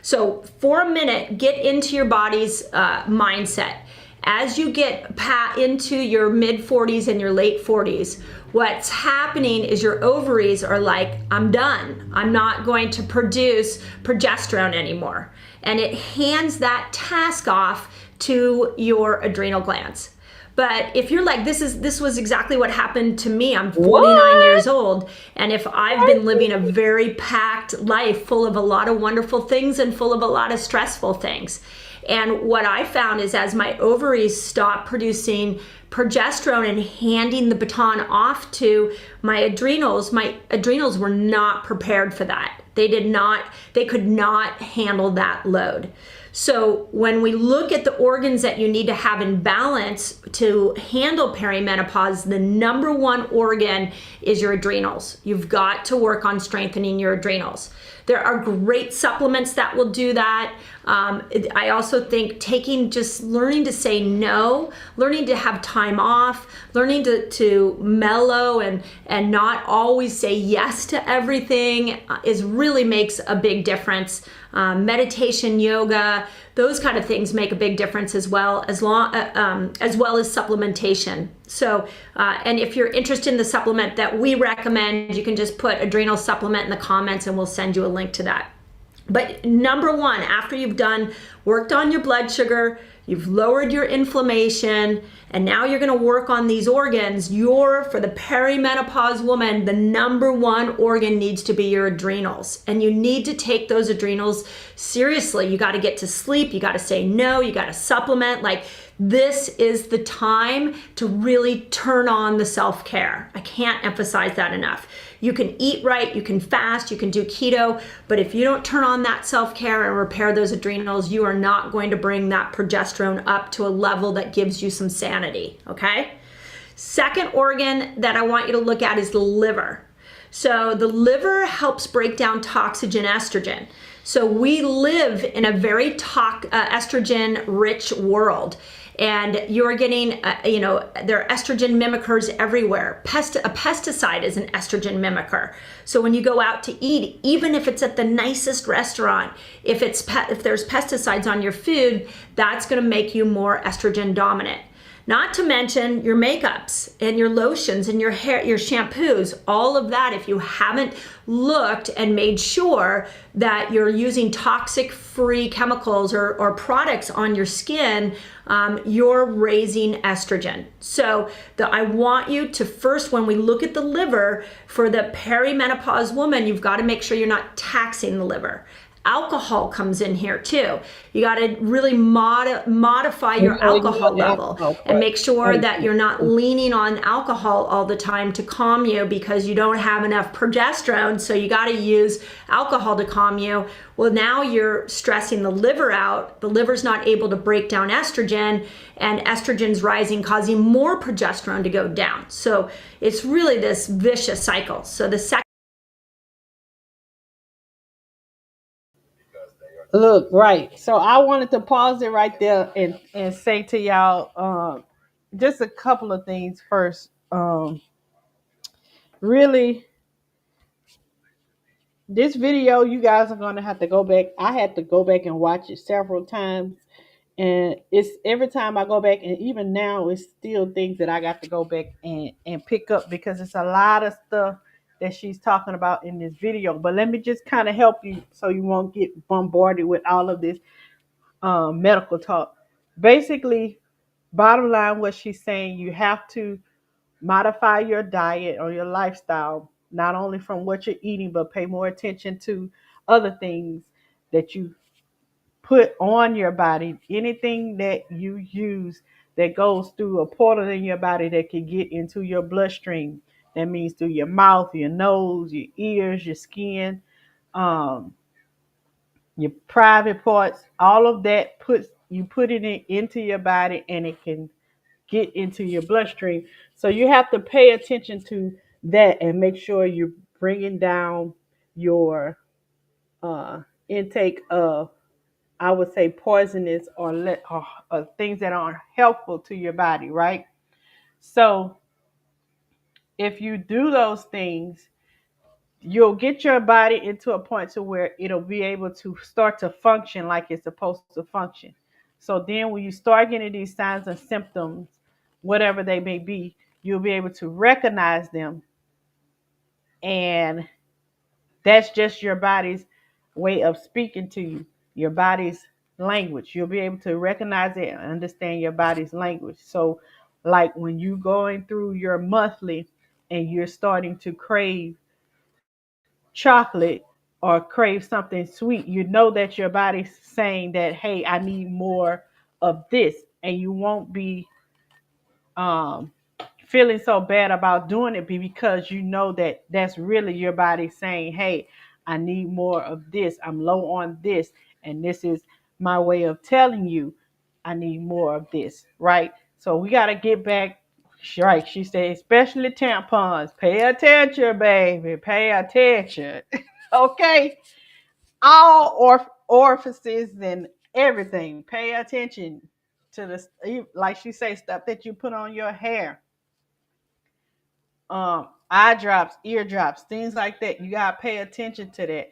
So for a minute, get into your body's mindset. As you get into your mid 40s and your late 40s, what's happening is your ovaries are like, I'm done. I'm not going to produce progesterone anymore. And it hands that task off to your adrenal glands. But if you're like, this was exactly what happened to me. I'm 49 years old. And if I've been living a very packed life full of a lot of wonderful things and full of a lot of stressful things. And what I found is as my ovaries stopped producing progesterone and handing the baton off to my adrenals were not prepared for that. They could not handle that load. So when we look at the organs that you need to have in balance to handle perimenopause, the number one organ is your adrenals. You've got to work on strengthening your adrenals. There are great supplements that will do that. I also think learning to say no, learning to have time off, learning to mellow and not always say yes to everything really makes a big difference. Meditation, yoga, those kind of things make a big difference as well as supplementation. So, and if you're interested in the supplement that we recommend, you can just put adrenal supplement in the comments and we'll send you a link to that. But number one, after you've worked on your blood sugar, you've lowered your inflammation, and now you're going to work on these organs. For the perimenopause woman, the number one organ needs to be your adrenals. And you need to take those adrenals seriously. You got to get to sleep. You got to say no. You got to supplement. This is the time to really turn on the self-care. I can't emphasize that enough. You can eat right, you can fast, you can do keto, but if you don't turn on that self-care and repair those adrenals, you are not going to bring that progesterone up to a level that gives you some sanity, okay? Second organ that I want you to look at is the liver. So the liver helps break down toxin and estrogen. So we live in a very estrogen-rich world. and you're getting, there are estrogen mimickers everywhere. A pesticide is an estrogen mimicker. So when you go out to eat, even if it's at the nicest restaurant, if there's pesticides on your food, that's going to make you more estrogen dominant. Not to mention your makeups and your lotions and your hair, your shampoos, all of that. If you haven't looked and made sure that you're using toxic free chemicals or products on your skin, you're raising estrogen. So I want you to first, when we look at the liver, for the perimenopause woman, you've got to make sure you're not taxing the liver. Alcohol comes in here too. You got to really modify your alcohol level and make sure that you're not leaning on alcohol all the time to calm you because you don't have enough progesterone. So you got to use alcohol to calm you. Well, now you're stressing the liver out. The liver's not able to break down estrogen, and estrogen's rising, causing more progesterone to go down. So it's really this vicious cycle. So the second. Look, right. So I wanted to pause it right there and say to y'all just a couple of things first. Really, this video, you guys are going to have to go back. I had to go back and watch it several times. And it's every time I go back, and even now, it's still things that I got to go back and pick up because it's a lot of stuff that she's talking about in this video. But let me just kind of help you so you won't get bombarded with all of this medical talk. Basically, bottom line, what she's saying, you have to modify your diet or your lifestyle, not only from what you're eating, but pay more attention to other things that you put on your body. Anything that you use that goes through a portal in your body that can get into your bloodstream. That means through your mouth, your nose, your ears, your skin, um, your private parts, all of that puts you putting it into your body and it can get into your bloodstream. So you have to pay attention to that and make sure you're bringing down your intake of, I would say, poisonous or things that aren't helpful to your body, right? So if you do those things, you'll get your body into a point to where it'll be able to start to function like it's supposed to function. So then when you start getting these signs and symptoms, whatever they may be, you'll be able to recognize them. And that's just your body's way of speaking to you, your body's language. You'll be able to recognize it and understand your body's language. So like when you're going through your monthly and you're starting to crave chocolate or crave something sweet, you know that your body's saying that, hey, I need more of this. And you won't be um, feeling so bad about doing it because you know that that's really your body saying, hey, I need more of this. I'm low on this. And this is my way of telling you I need more of this, right? So we got to get back. Right. She said, especially tampons. Pay attention, baby. Pay attention. Okay. All orifices and everything. Pay attention to the, like she say, stuff that you put on your hair, eye drops, ear drops, things like that. You gotta pay attention to that.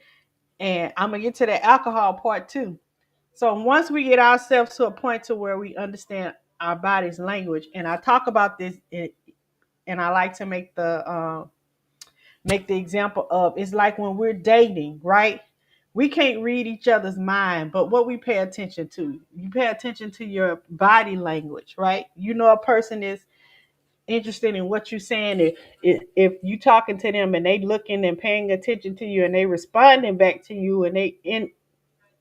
And I'm gonna get to the alcohol part too. So once we get ourselves to a point to where we understand our body's language, and I talk about this, and I like to make the example of, it's like when we're dating, right? We can't read each other's mind, but what we pay attention to, you pay attention to your body language, right? You know, a person is interested in what you're saying. If you talking to them and they looking and paying attention to you and they responding back to you and they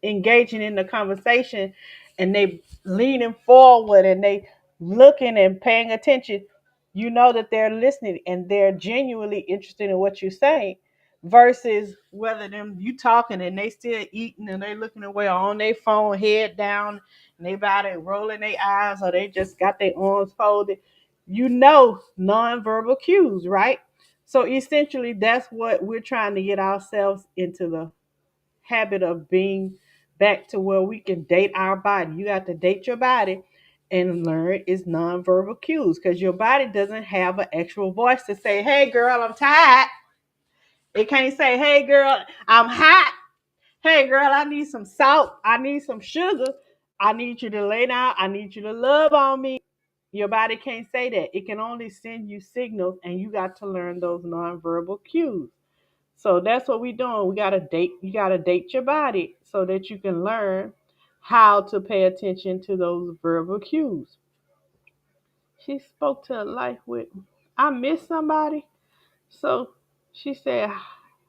engaging in the conversation and they leaning forward and they looking and paying attention, you know that they're listening and they're genuinely interested in what you're saying, versus whether them you talking and they still eating and they looking away on their phone, head down, and they about it rolling their eyes or they just got their arms folded. You know, nonverbal cues, right? So essentially that's what we're trying to get ourselves into the habit of being back to where we can date our body. You have to date your body and learn is nonverbal cues, because your body doesn't have an actual voice to say, hey girl, I'm tired. It can't say, hey girl, I'm hot. Hey girl, I need some salt. I need some sugar. I need you to lay down. I need you to love on me. Your body can't say that. It can only send you signals, and you got to learn those nonverbal cues. So that's what we're doing. We gotta date. You gotta date your body so that you can learn how to pay attention to those verbal cues. She spoke to life with, I miss somebody. So she said,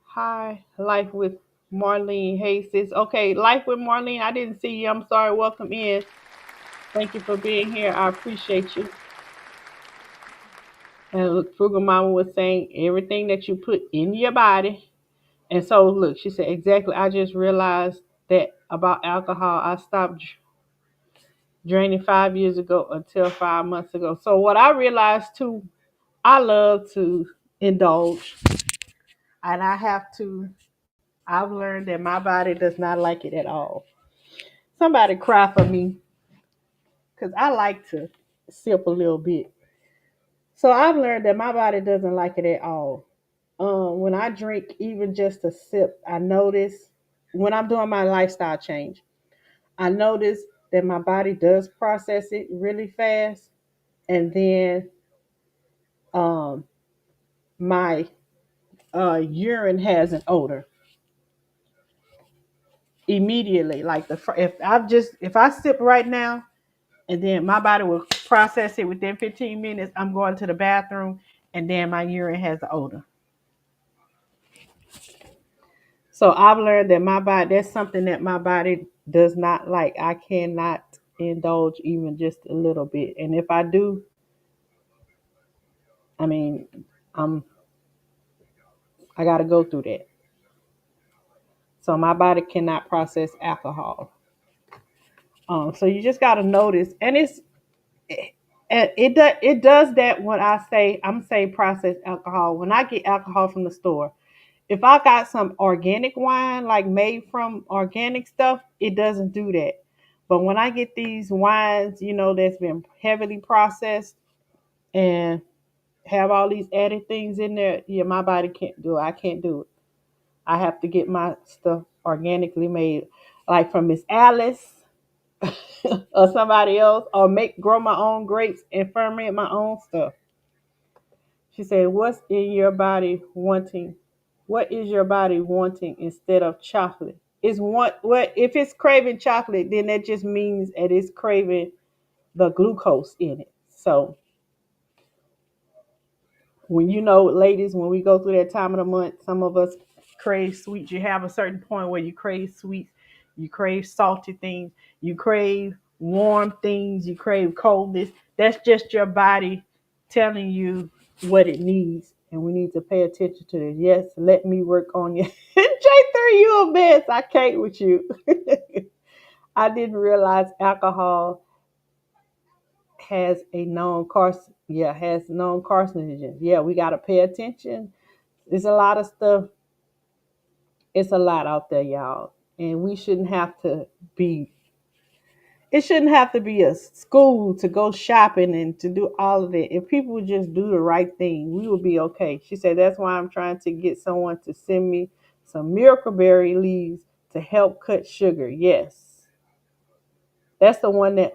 hi, life with Marlene. Hey, sis. Okay, life with Marlene. I didn't see you. I'm sorry. Welcome in. Thank you for being here. I appreciate you. And look, Frugal Mama was saying everything that you put in your body. And so, look, she said, exactly. I just realized that about alcohol. I stopped draining 5 years ago until 5 months ago. So, what I realized too, I love to indulge, and I've learned that my body does not like it at all. Somebody cry for me because I like to sip a little bit. So I've learned that my body doesn't like it at all. When I drink even just a sip, I notice when I'm doing my lifestyle change, I notice that my body does process it really fast, and then um, my urine has an odor immediately. Like if I sip right now, and then my body will process it within 15 minutes. I'm going to the bathroom, and then my urine has an odor. So I've learned that my body, that's something that my body does not like. I cannot indulge even just a little bit. And if I do, I mean, I'm I got to go through that. So my body cannot process alcohol. So you just got to notice, and it does that when I say I'm saying processed alcohol. When I get alcohol from the store, if I got some organic wine, like made from organic stuff, it doesn't do that. But when I get these wines, that's been heavily processed and have all these added things in there, yeah, my body can't do it. I can't do it. I have to get my stuff organically made, like from Miss Alice or somebody else, or grow my own grapes and ferment my own stuff. She said, "What's in your body wanting? What is your body wanting instead of chocolate? Is what if it's craving chocolate? Then that just means that it's craving the glucose in it. So when ladies, when we go through that time of the month, some of us crave sweets. You have a certain point where you crave sweets, you crave salty things, you crave warm things, you crave coldness. That's just your body telling you what it needs. And we need to pay attention to this. Yes, let me work on you. J3, you a mess. I can't with you. I didn't realize alcohol has known carcinogens. Yeah, we got to pay attention. There's a lot of stuff. It's a lot out there, y'all, and we shouldn't have to be. It shouldn't have to be a school to go shopping and to do all of it. If people would just do the right thing, we would be okay. She said that's why I'm trying to get someone to send me some miracleberry leaves to help cut sugar. Yes, that's the one that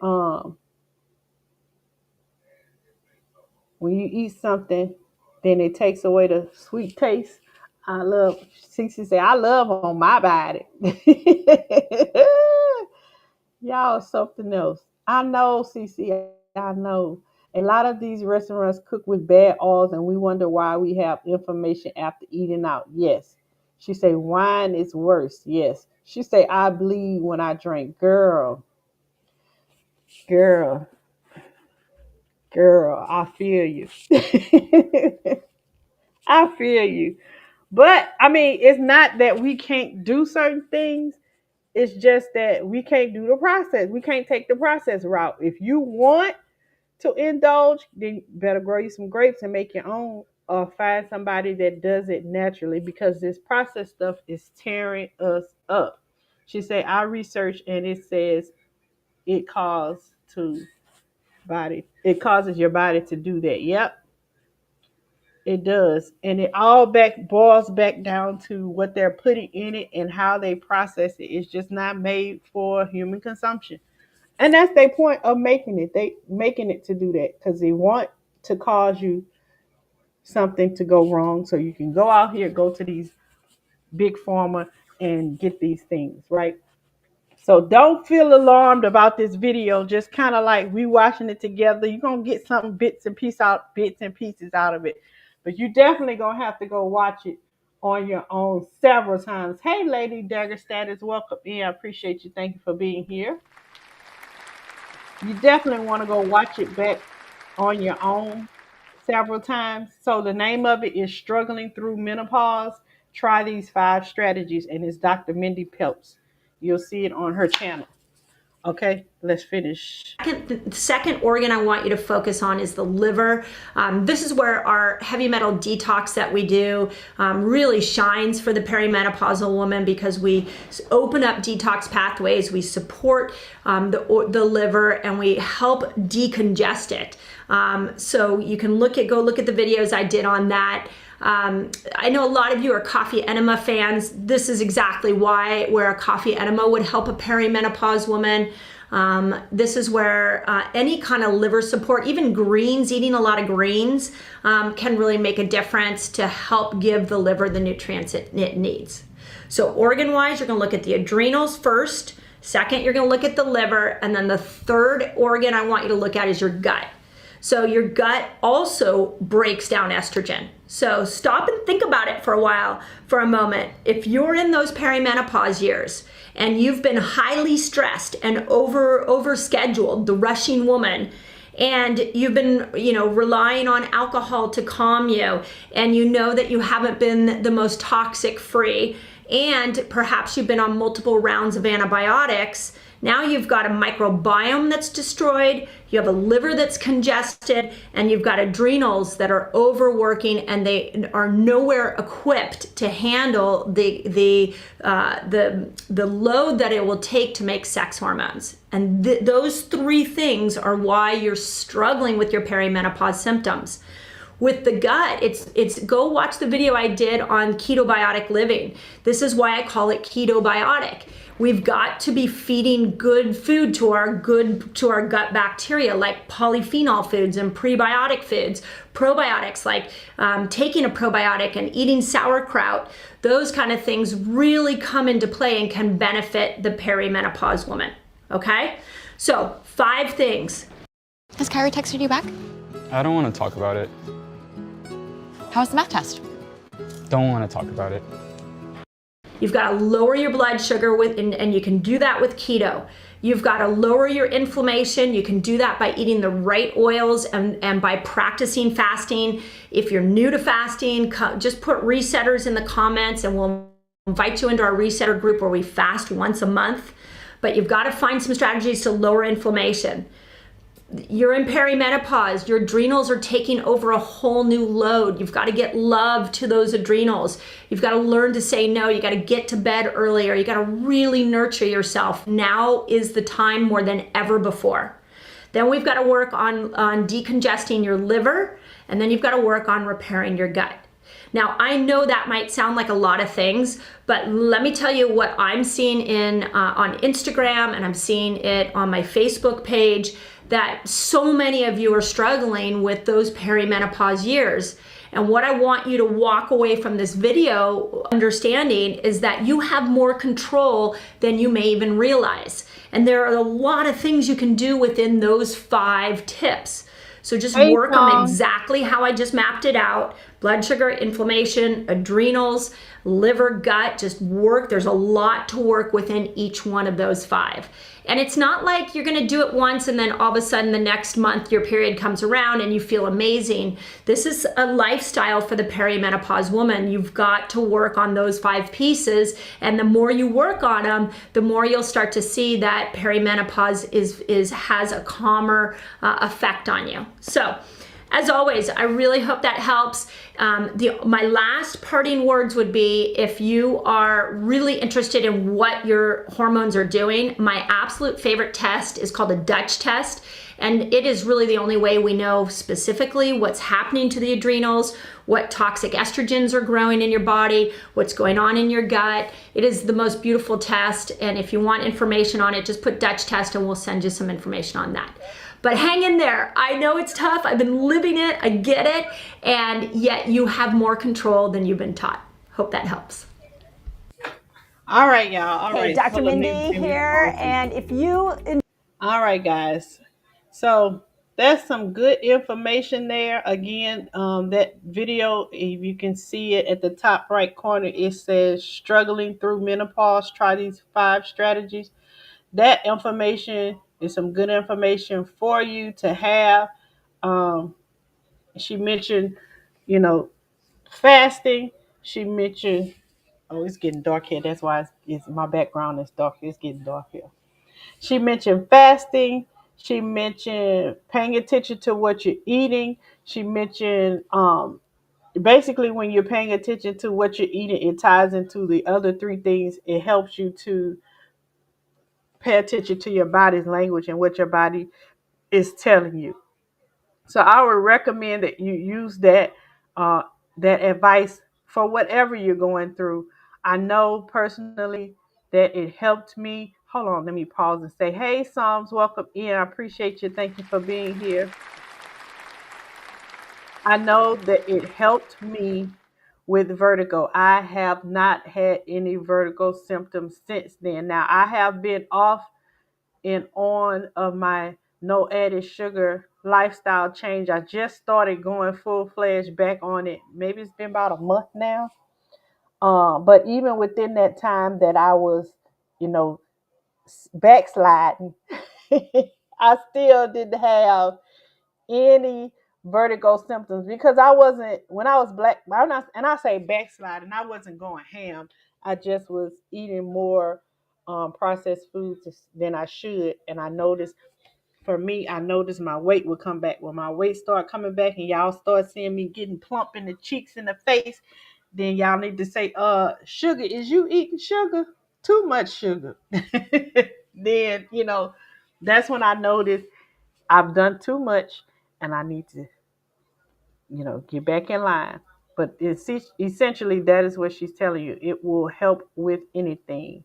when you eat something, then it takes away the sweet taste. I love, Cece say, I love on my body. Y'all something else. I know, Cece, I know. A lot of these restaurants cook with bad oils, and we wonder why we have inflammation after eating out. Yes. She say, wine is worse. Yes. She say, I bleed when I drink. Girl, girl, I feel you. I feel you. But I mean, it's not that we can't do certain things. It's just that we can't do the process. We can't take the process route. If you want to indulge, then you better grow you some grapes and make your own, or find somebody that does it naturally, because this process stuff is tearing us up. She said, I researched and it says it causes to body. It causes your body to do that. Yep, it does. And it all boils back down to what they're putting in it and how they process it. It's just not made for human consumption. And that's their point of making it. They making it to do that because they want to cause you something to go wrong so you can go out here, go to these big pharma and get these things, right? So don't feel alarmed about this video. Just kind of like rewatching it together. You're gonna get something bits and pieces out of it. But you definitely gonna have to go watch it on your own several times. Hey Lady Dagger Status, welcome in. I appreciate you. Thank you for being here. You definitely want to go watch it back on your own several times. So the name of it is Struggling Through Menopause. Try these 5 strategies, and it's Dr. Mindy Peltz. You'll see it on her channel. Okay, let's finish. The second organ I want you to focus on is the liver. This is where our heavy metal detox that we do really shines for the perimenopausal woman, because we open up detox pathways, we support the liver, and we help decongest it. So you can go look at the videos I did on that. I know a lot of you are coffee enema fans. This is exactly where a coffee enema would help a perimenopause woman. This is where any kind of liver support, even greens, eating a lot of greens, can really make a difference to help give the liver the nutrients it needs. So organ-wise, you're gonna look at the adrenals first. Second, you're gonna look at the liver. And then the third organ I want you to look at is your gut. So your gut also breaks down estrogen. So stop and think about it for a moment. If you're in those perimenopause years and you've been highly stressed and over scheduled, the rushing woman, and you've been, relying on alcohol to calm you, and you know that you haven't been the most toxic free, and perhaps you've been on multiple rounds of antibiotics. Now you've got a microbiome that's destroyed, you have a liver that's congested, and you've got adrenals that are overworking, and they are nowhere equipped to handle the load that it will take to make sex hormones. And those 3 things are why you're struggling with your perimenopause symptoms. With the gut, it's go watch the video I did on ketobiotic living. This is why I call it ketobiotic. We've got to be feeding good food to our gut bacteria, like polyphenol foods and prebiotic foods, probiotics, like taking a probiotic and eating sauerkraut. Those kind of things really come into play and can benefit the perimenopause woman. Okay, so 5 things. Has Kyrie texted you back? I don't want to talk about it. How was the math test? Don't want to talk about it. You've got to lower your blood sugar and you can do that with keto. You've got to lower your inflammation. You can do that by eating the right oils and by practicing fasting. If you're new to fasting, just put resetters in the comments and we'll invite you into our resetter group where we fast once a month. But you've got to find some strategies to lower inflammation. You're in perimenopause, your adrenals are taking over a whole new load. You've got to get love to those adrenals. You've got to learn to say no. You got to get to bed earlier. You got to really nurture yourself. Now is the time more than ever before. Then we've got to work on decongesting your liver, and then you've got to work on repairing your gut. Now, I know that might sound like a lot of things, but let me tell you what I'm seeing on Instagram, and I'm seeing it on my Facebook page, that so many of you are struggling with those perimenopause years. And what I want you to walk away from this video understanding is that you have more control than you may even realize. And there are a lot of things you can do within those 5 tips. So just work on exactly how I just mapped it out. Blood sugar, inflammation, adrenals, liver, gut, just work. There's a lot to work within each one of those 5. And it's not like you're gonna do it once and then all of a sudden the next month your period comes around and you feel amazing. This is a lifestyle for the perimenopause woman. You've got to work on those 5 pieces, and the more you work on them, the more you'll start to see that perimenopause has a calmer effect on you. So, as always, I really hope that helps. My last parting words would be, if you are really interested in what your hormones are doing, my absolute favorite test is called a Dutch test. And it is really the only way we know specifically what's happening to the adrenals, what toxic estrogens are growing in your body, what's going on in your gut. It is the most beautiful test. And if you want information on it, just put Dutch test and we'll send you some information on that. But hang in there. I know it's tough. I've been living it. I get it. And yet you have more control than you've been taught. Hope that helps. All right, y'all. All Hey, right. Dr. Hold on, Mindy let me here. pause this. And if you All right, guys. So that's some good information there. Again, that video, if you can see it at the top right corner, it says struggling through menopause. Try these 5 strategies. That information is some good information for you to have. Um, she mentioned, you know, fasting. She mentioned, oh, it's getting dark here. That's why it's my background is dark. It's getting dark here. She mentioned fasting. She mentioned paying attention to what you're eating. She mentioned basically when you're paying attention to what you're eating, it ties into the other 3 things. It helps you to pay attention to your body's language and what your body is telling you. So I would recommend that you use uh, that advice for whatever you're going through. I know personally that it helped me. Hold on, let me pause and say, hey, Psalms, welcome in. I appreciate you. Thank you for being here. I know that it helped me with vertigo. I have not had any vertigo symptoms since then. Now, I have been off and on of my no added sugar lifestyle change. I just started going full fledged back on it. Maybe it's been about a month now. But even within that time that I was, you know, backsliding, I still didn't have any vertigo symptoms because I wasn't when I was black. And I say backsliding, I wasn't going ham. I just was eating more processed foods than I should, and I noticed for me, I noticed my weight would come back. When my weight start coming back and y'all start seeing me getting plump in the cheeks and the face, then y'all need to say, sugar, is you eating sugar? Too much sugar. Then, that's when I noticed I've done too much and I need to, get back in line. But it's essentially that is what she's telling you. It will help with anything,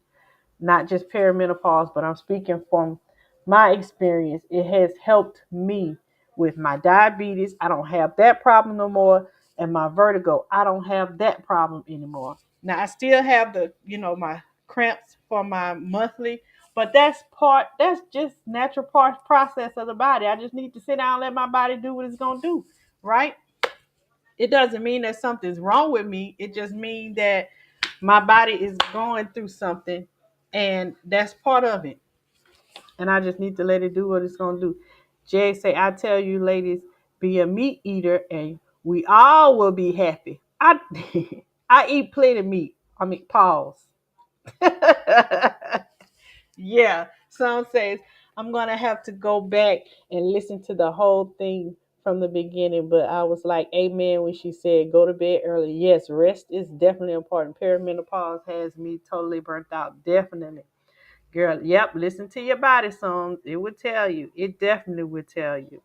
not just perimenopause, but I'm speaking from my experience. It has helped me with my diabetes. I don't have that problem no more. And my vertigo, I don't have that problem anymore. Now I still have my cramps for my monthly, but that's just natural process of the body. I just need to sit down and let my body do what it's gonna do, right? It doesn't mean that something's wrong with me. It just means that my body is going through something, and that's part of it. And I just need to let it do what it's gonna do. Jay say, I tell you, ladies, be a meat eater, and we all will be happy. I I eat plenty of meat. I mean, pause. Yeah, some says I'm gonna have to go back and listen to the whole thing from the beginning. But I was like, amen when she said go to bed early. Yes, rest is definitely important. Perimenopause has me totally burnt out. Definitely. Girl, yep, listen to your body songs. It would tell you. It definitely would tell you.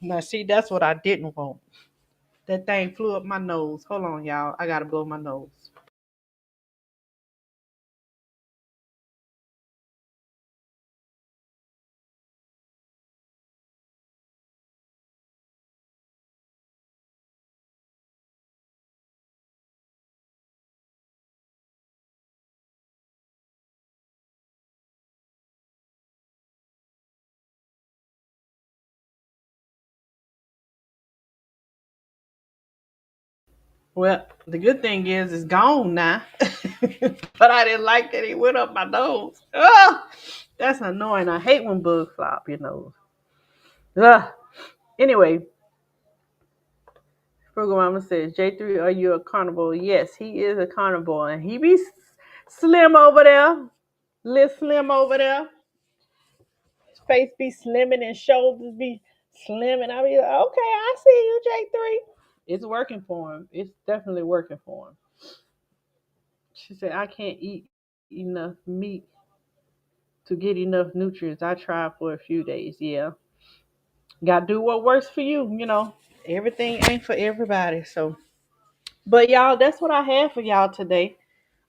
Now see, that's what I didn't want. That thing flew up my nose. Hold on, y'all. I gotta blow my nose. Well, the good thing is it's gone now. But I didn't like that it went up my nose. Oh, that's annoying. I hate when bugs fly up your nose. Ugh. Anyway, Frugal Mama says, J3, are you a carnivore? Yes, he is a carnivore. And he be slim over there. Little slim over there. His face be slimming and shoulders be slimming. I be like, okay, I see you, J3. It's working for him. It's definitely working for him. She said, I can't eat enough meat to get enough nutrients. I tried for a few days. Yeah, got to do what works for you. Everything ain't for everybody. So, but y'all, that's what I have for y'all today.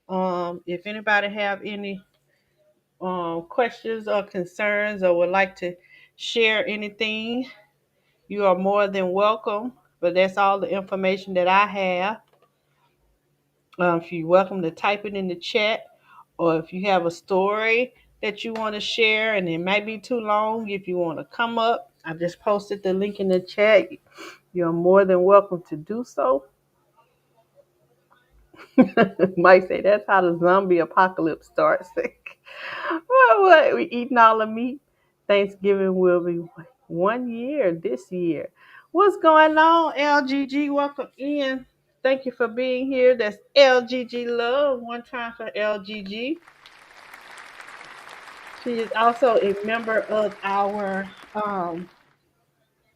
If anybody have any questions or concerns or would like to share anything, you are more than welcome. But that's all the information that I have. If you're welcome to type it in the chat, or if you have a story that you want to share and it might be too long, if you want to come up, I just posted the link in the chat. You're more than welcome to do so. Mike say that's how the zombie apocalypse starts. What? We eating all the meat? Thanksgiving will be 1 year this year. What's going on, LGG? Welcome in. Thank you for being here. That's LGG Love. One time for LGG. She is also a member of our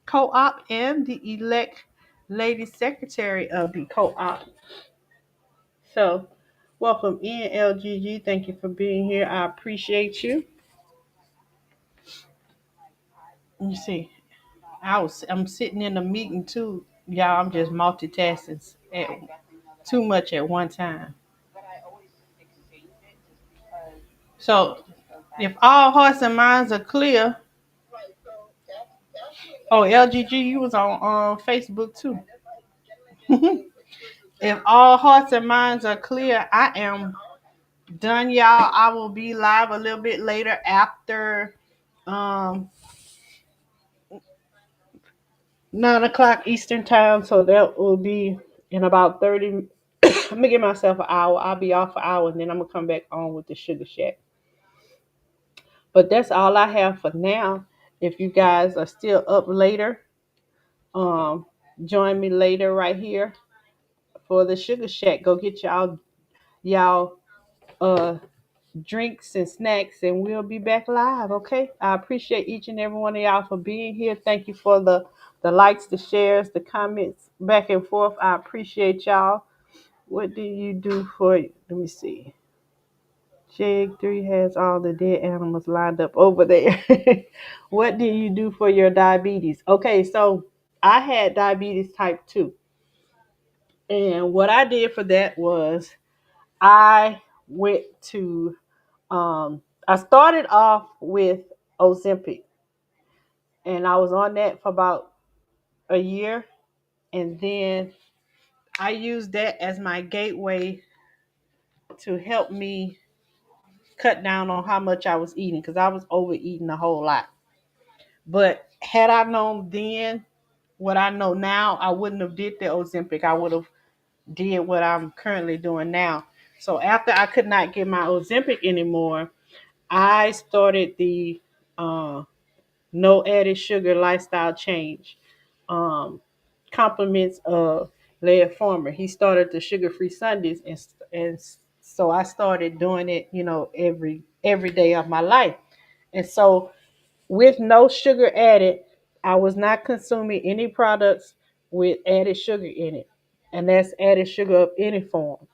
co-op and the elect lady secretary of the co-op. So, welcome in, LGG. Thank you for being here. I appreciate you. Let me see. I'm sitting in a meeting too, y'all. I'm just multitasking too much at one time. So, if all hearts and minds are clear, oh, LGG, you was on Facebook too. If all hearts and minds are clear, I am done, y'all. I will be live a little bit later after um 9 o'clock Eastern time. So that will be in about 30. I'm gonna give myself an hour. I'll be off an hour and then I'm gonna come back on with the Sugar Shack. But that's all I have for now. If you guys are still up later, um, join me later right here for the Sugar Shack. Go get y'all uh drinks and snacks, and we'll be back live. Okay, I appreciate each and every one of y'all for being here. Thank you for the likes, the shares, the comments back and forth. I appreciate y'all. What do you do for, let me see, Jag3 has all the dead animals lined up over there. What do you do for your diabetes? Okay, so I had diabetes type 2, and what I did for that was I went to I started off with Ozempic, and I was on that for about a year, and then I used that as my gateway to help me cut down on how much I was eating because I was overeating a whole lot. But had I known then what I know now, I wouldn't have did the Ozempic. I would have did what I'm currently doing now. So after I could not get my Ozempic anymore, I started the uh, no added sugar lifestyle change. Um, Compliments of Laird Farmer. He started the sugar free Sundays, and so I started doing it, every day of my life. And so with no sugar added, I was not consuming any products with added sugar in it, and that's added sugar of any form,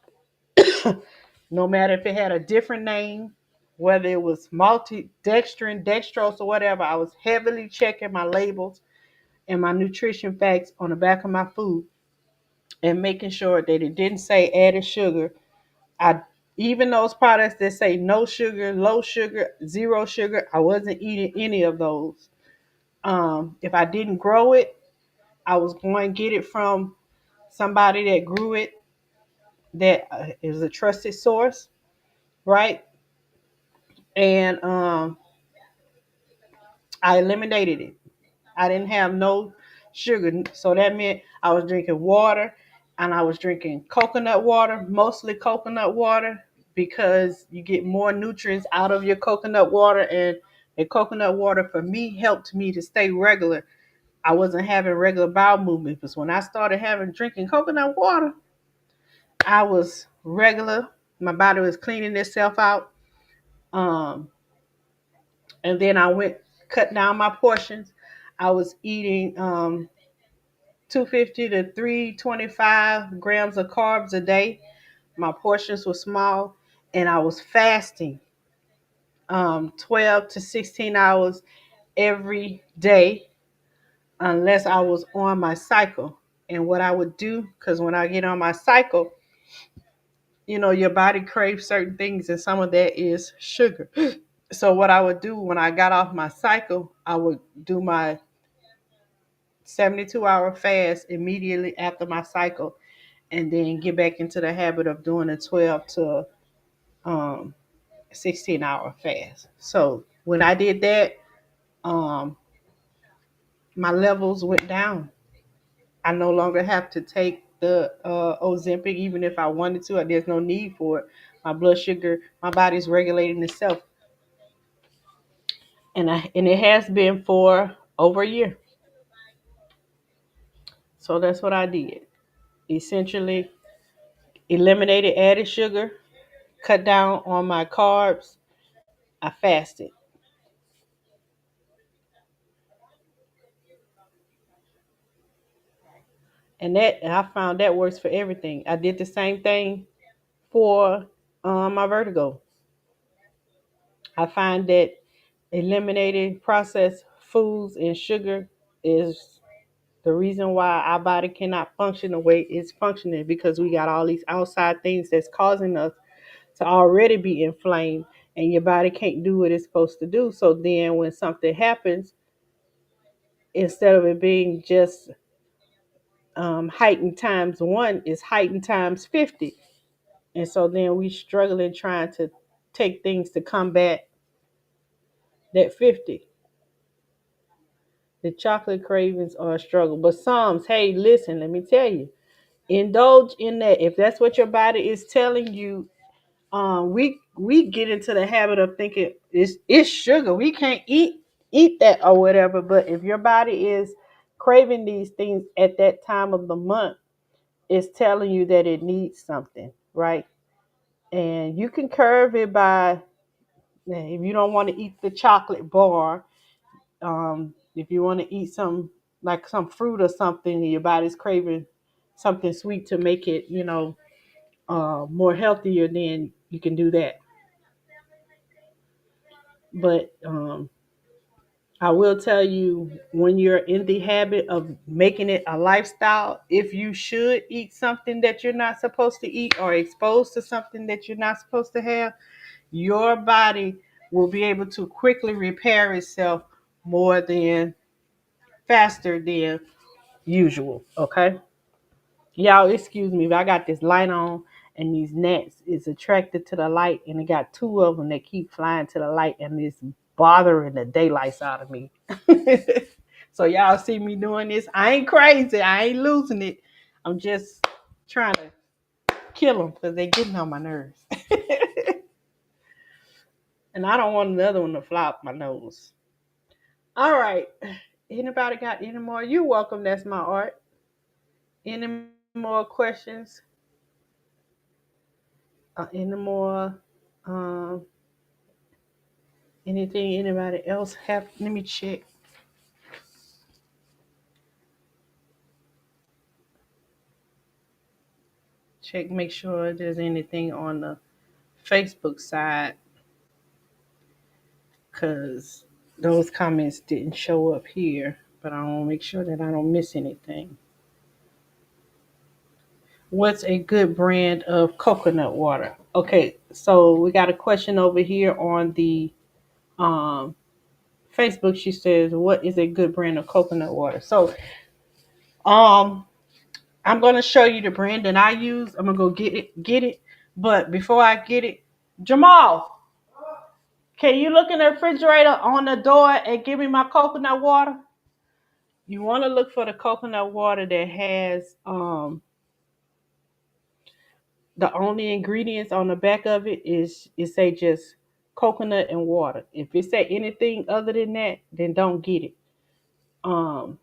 no matter if it had a different name, whether it was multi-dextrin, dextrose, or whatever. I was heavily checking my labels and my nutrition facts on the back of my food and making sure that it didn't say added sugar. I Even those products that say no sugar, low sugar, zero sugar, I wasn't eating any of those. If I didn't grow it, I was going to get it from somebody that grew it, that is a trusted source, right? And I eliminated it. I didn't have no sugar. So that meant I was drinking water, and I was drinking coconut water, mostly coconut water, because you get more nutrients out of your coconut water. And the coconut water for me helped me to stay regular. I wasn't having regular bowel movements, because when I started drinking coconut water, I was regular. My body was cleaning itself out. Um, and then I went cut down my portions. I was eating 250 to 325 grams of carbs a day. My portions were small, and I was fasting. 12 to 16 hours every day unless I was on my cycle. And what I would do, because when I get on my cycle, your body craves certain things, and some of that is sugar. So what I would do when I got off my cycle, I would do my 72-hour fast immediately after my cycle, and then get back into the habit of doing a 12 to um, 16-hour fast. So when I did that, um, my levels went down. I no longer have to take the Ozempic, even if I wanted to. There's no need for it. My blood sugar, my body's regulating itself, and it has been for over a year. So that's what I did. Essentially, eliminated added sugar, cut down on my carbs. I fasted, and I found that works for everything. I did the same thing for my vertigo. I find that eliminating processed foods and sugar is the reason why our body cannot function the way it's functioning, because we got all these outside things that's causing us to already be inflamed, and your body can't do what it's supposed to do. So then when something happens, instead of it being just heightened times one, it's heightened times 50. And so then we struggling trying to take things to combat that 50. The chocolate cravings are a struggle. But some, hey, listen, let me tell you, indulge in that. If that's what your body is telling you, we get into the habit of thinking it's sugar. We can't eat that or whatever. But if your body is craving these things at that time of the month, it's telling you that it needs something, right? And you can curve it by, if you don't want to eat the chocolate bar, if you want to eat some, like some fruit or something, and your body's craving something sweet to make it, more healthier, then you can do that. But I will tell you, when you're in the habit of making it a lifestyle, if you should eat something that you're not supposed to eat or exposed to something that you're not supposed to have, your body will be able to quickly repair itself more than faster than usual. Okay. Y'all, excuse me, but I got this light on, and these gnats is attracted to the light, and it got two of them that keep flying to the light, and it's bothering the daylights out of me. So y'all see me doing this. I ain't crazy. I ain't losing it. I'm just trying to kill them because they're getting on my nerves. And I don't want another one to fly up my nose. All right. Anybody got any more? You're welcome. That's my art. Any more questions? Any more? Um, Anything anybody else have? Let me check. Check, make sure there's anything on the Facebook side, because those comments didn't show up here. But I want to make sure that I don't miss anything. What's a good brand of coconut water? Okay, so we got a question over here on the um, Facebook. She says, "What is a good brand of coconut water?" So, um, I'm gonna show you the brand that I use. I'm gonna go get it. But before I get it, Jamal, can you look in the refrigerator on the door and give me my coconut water? You want to look for the coconut water that has the only ingredients on the back of it is, it say just coconut and water. If it say anything other than that, then don't get it. Um,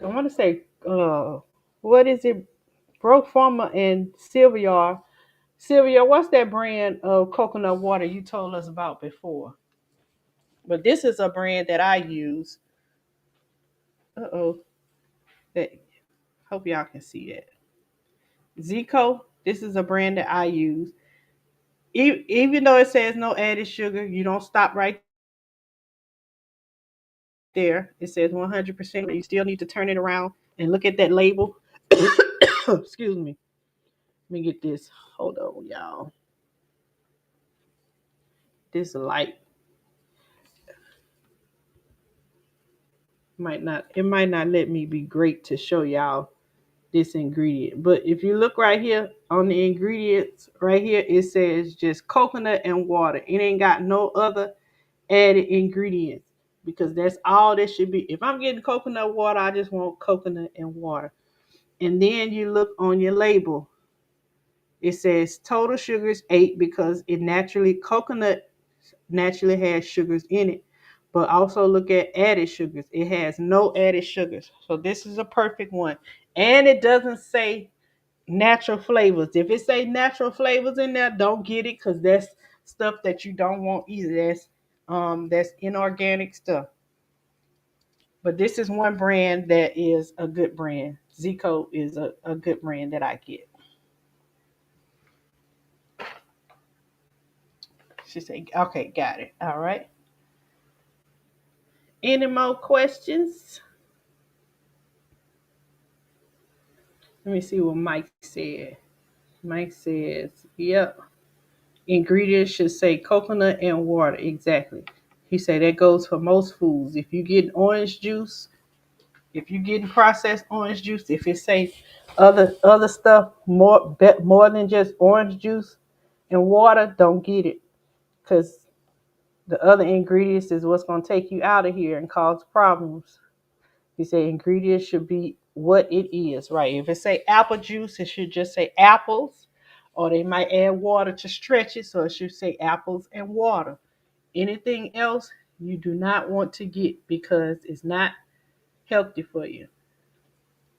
I want to say what is it? Broke Farmer and Sylvia. Sylvia, what's that brand of coconut water you told us about before? But this is a brand that I use. Uh-oh. That, hope y'all can see that. Zico, this is a brand that I use. even though it says no added sugar, you don't stop right there. It says 100%. You still need to turn it around and look at that label. Excuse me. Let me get this. Hold on, y'all. This light might not let me be great to show y'all this ingredient. But if you look right here on the ingredients right here, it says just coconut and water. It ain't got no other added ingredients because that's all that should be. If I'm getting coconut water, I just want coconut and water. And then you look on your label. It says total sugars 8 because coconut naturally has sugars in it. But also look at added sugars. It has no added sugars. So this is a perfect one. And it doesn't say natural flavors. If it say natural flavors in there, don't get it because that's stuff that you don't want either. That's inorganic stuff. But this is one brand that is a good brand. Zico is a good brand that I get. She said, okay, got it. All right. Any more questions? Let me see what Mike said. Mike says, yep. Ingredients should say coconut and water. Exactly. He said that goes for most foods. If you get orange juice, if you getting processed orange juice, if it say other stuff more than just orange juice and water, don't get it because the other ingredients is what's going to take you out of here and cause problems. He said ingredients should be what it is, right? If it say apple juice, it should just say apples, or they might add water to stretch it, so it should say apples and water. Anything else you do not want to get because it's not healthy for you.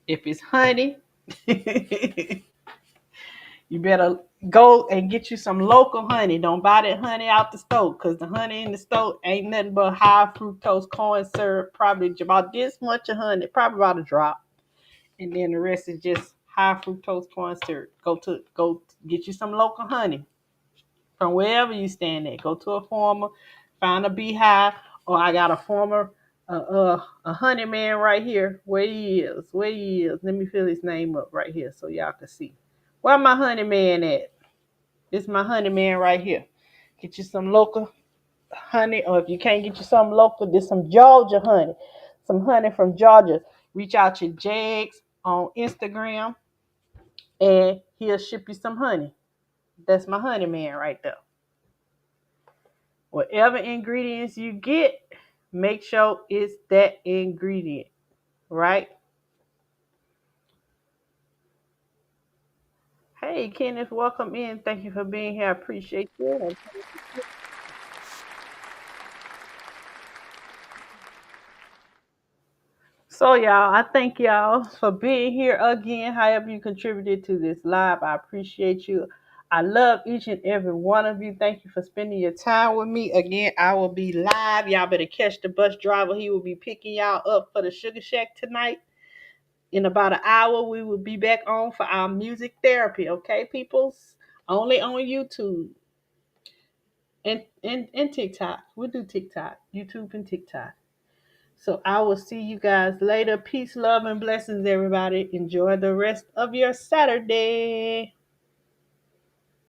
If it's honey, you better go and get you some local honey. Don't buy that honey out the store because the honey in the store ain't nothing but high fructose corn syrup. Probably about this much of honey, probably about a drop, and then the rest is just high fructose corn syrup. Go get you some local honey from wherever you stand at. Go to a farmer, find a beehive, or I got a farmer, a honey man right here. Where he is? Where he is? Let me fill his name up right here so y'all can see. Where my honey man at? This is my honey man right here. Get you some local honey, or if you can't get you some local, there's some Georgia honey. Some honey from Georgia. Reach out to Jags on Instagram and he'll ship you some honey. That's my honey man right there. Whatever ingredients you get, make sure it's that ingredient, right? Hey, Kenneth, welcome in. Thank you for being here. I appreciate you. So, y'all, I thank y'all for being here again. However, you contributed to this live, I appreciate you. I love each and every one of you. Thank you for spending your time with me. Again, I will be live. Y'all better catch the bus driver. He will be picking y'all up for the Sugar Shack tonight. In about an hour, we will be back on for our music therapy. Okay, peoples? Only on YouTube and TikTok. We'll do TikTok, YouTube, and TikTok. So I will see you guys later. Peace, love, and blessings, everybody. Enjoy the rest of your Saturday.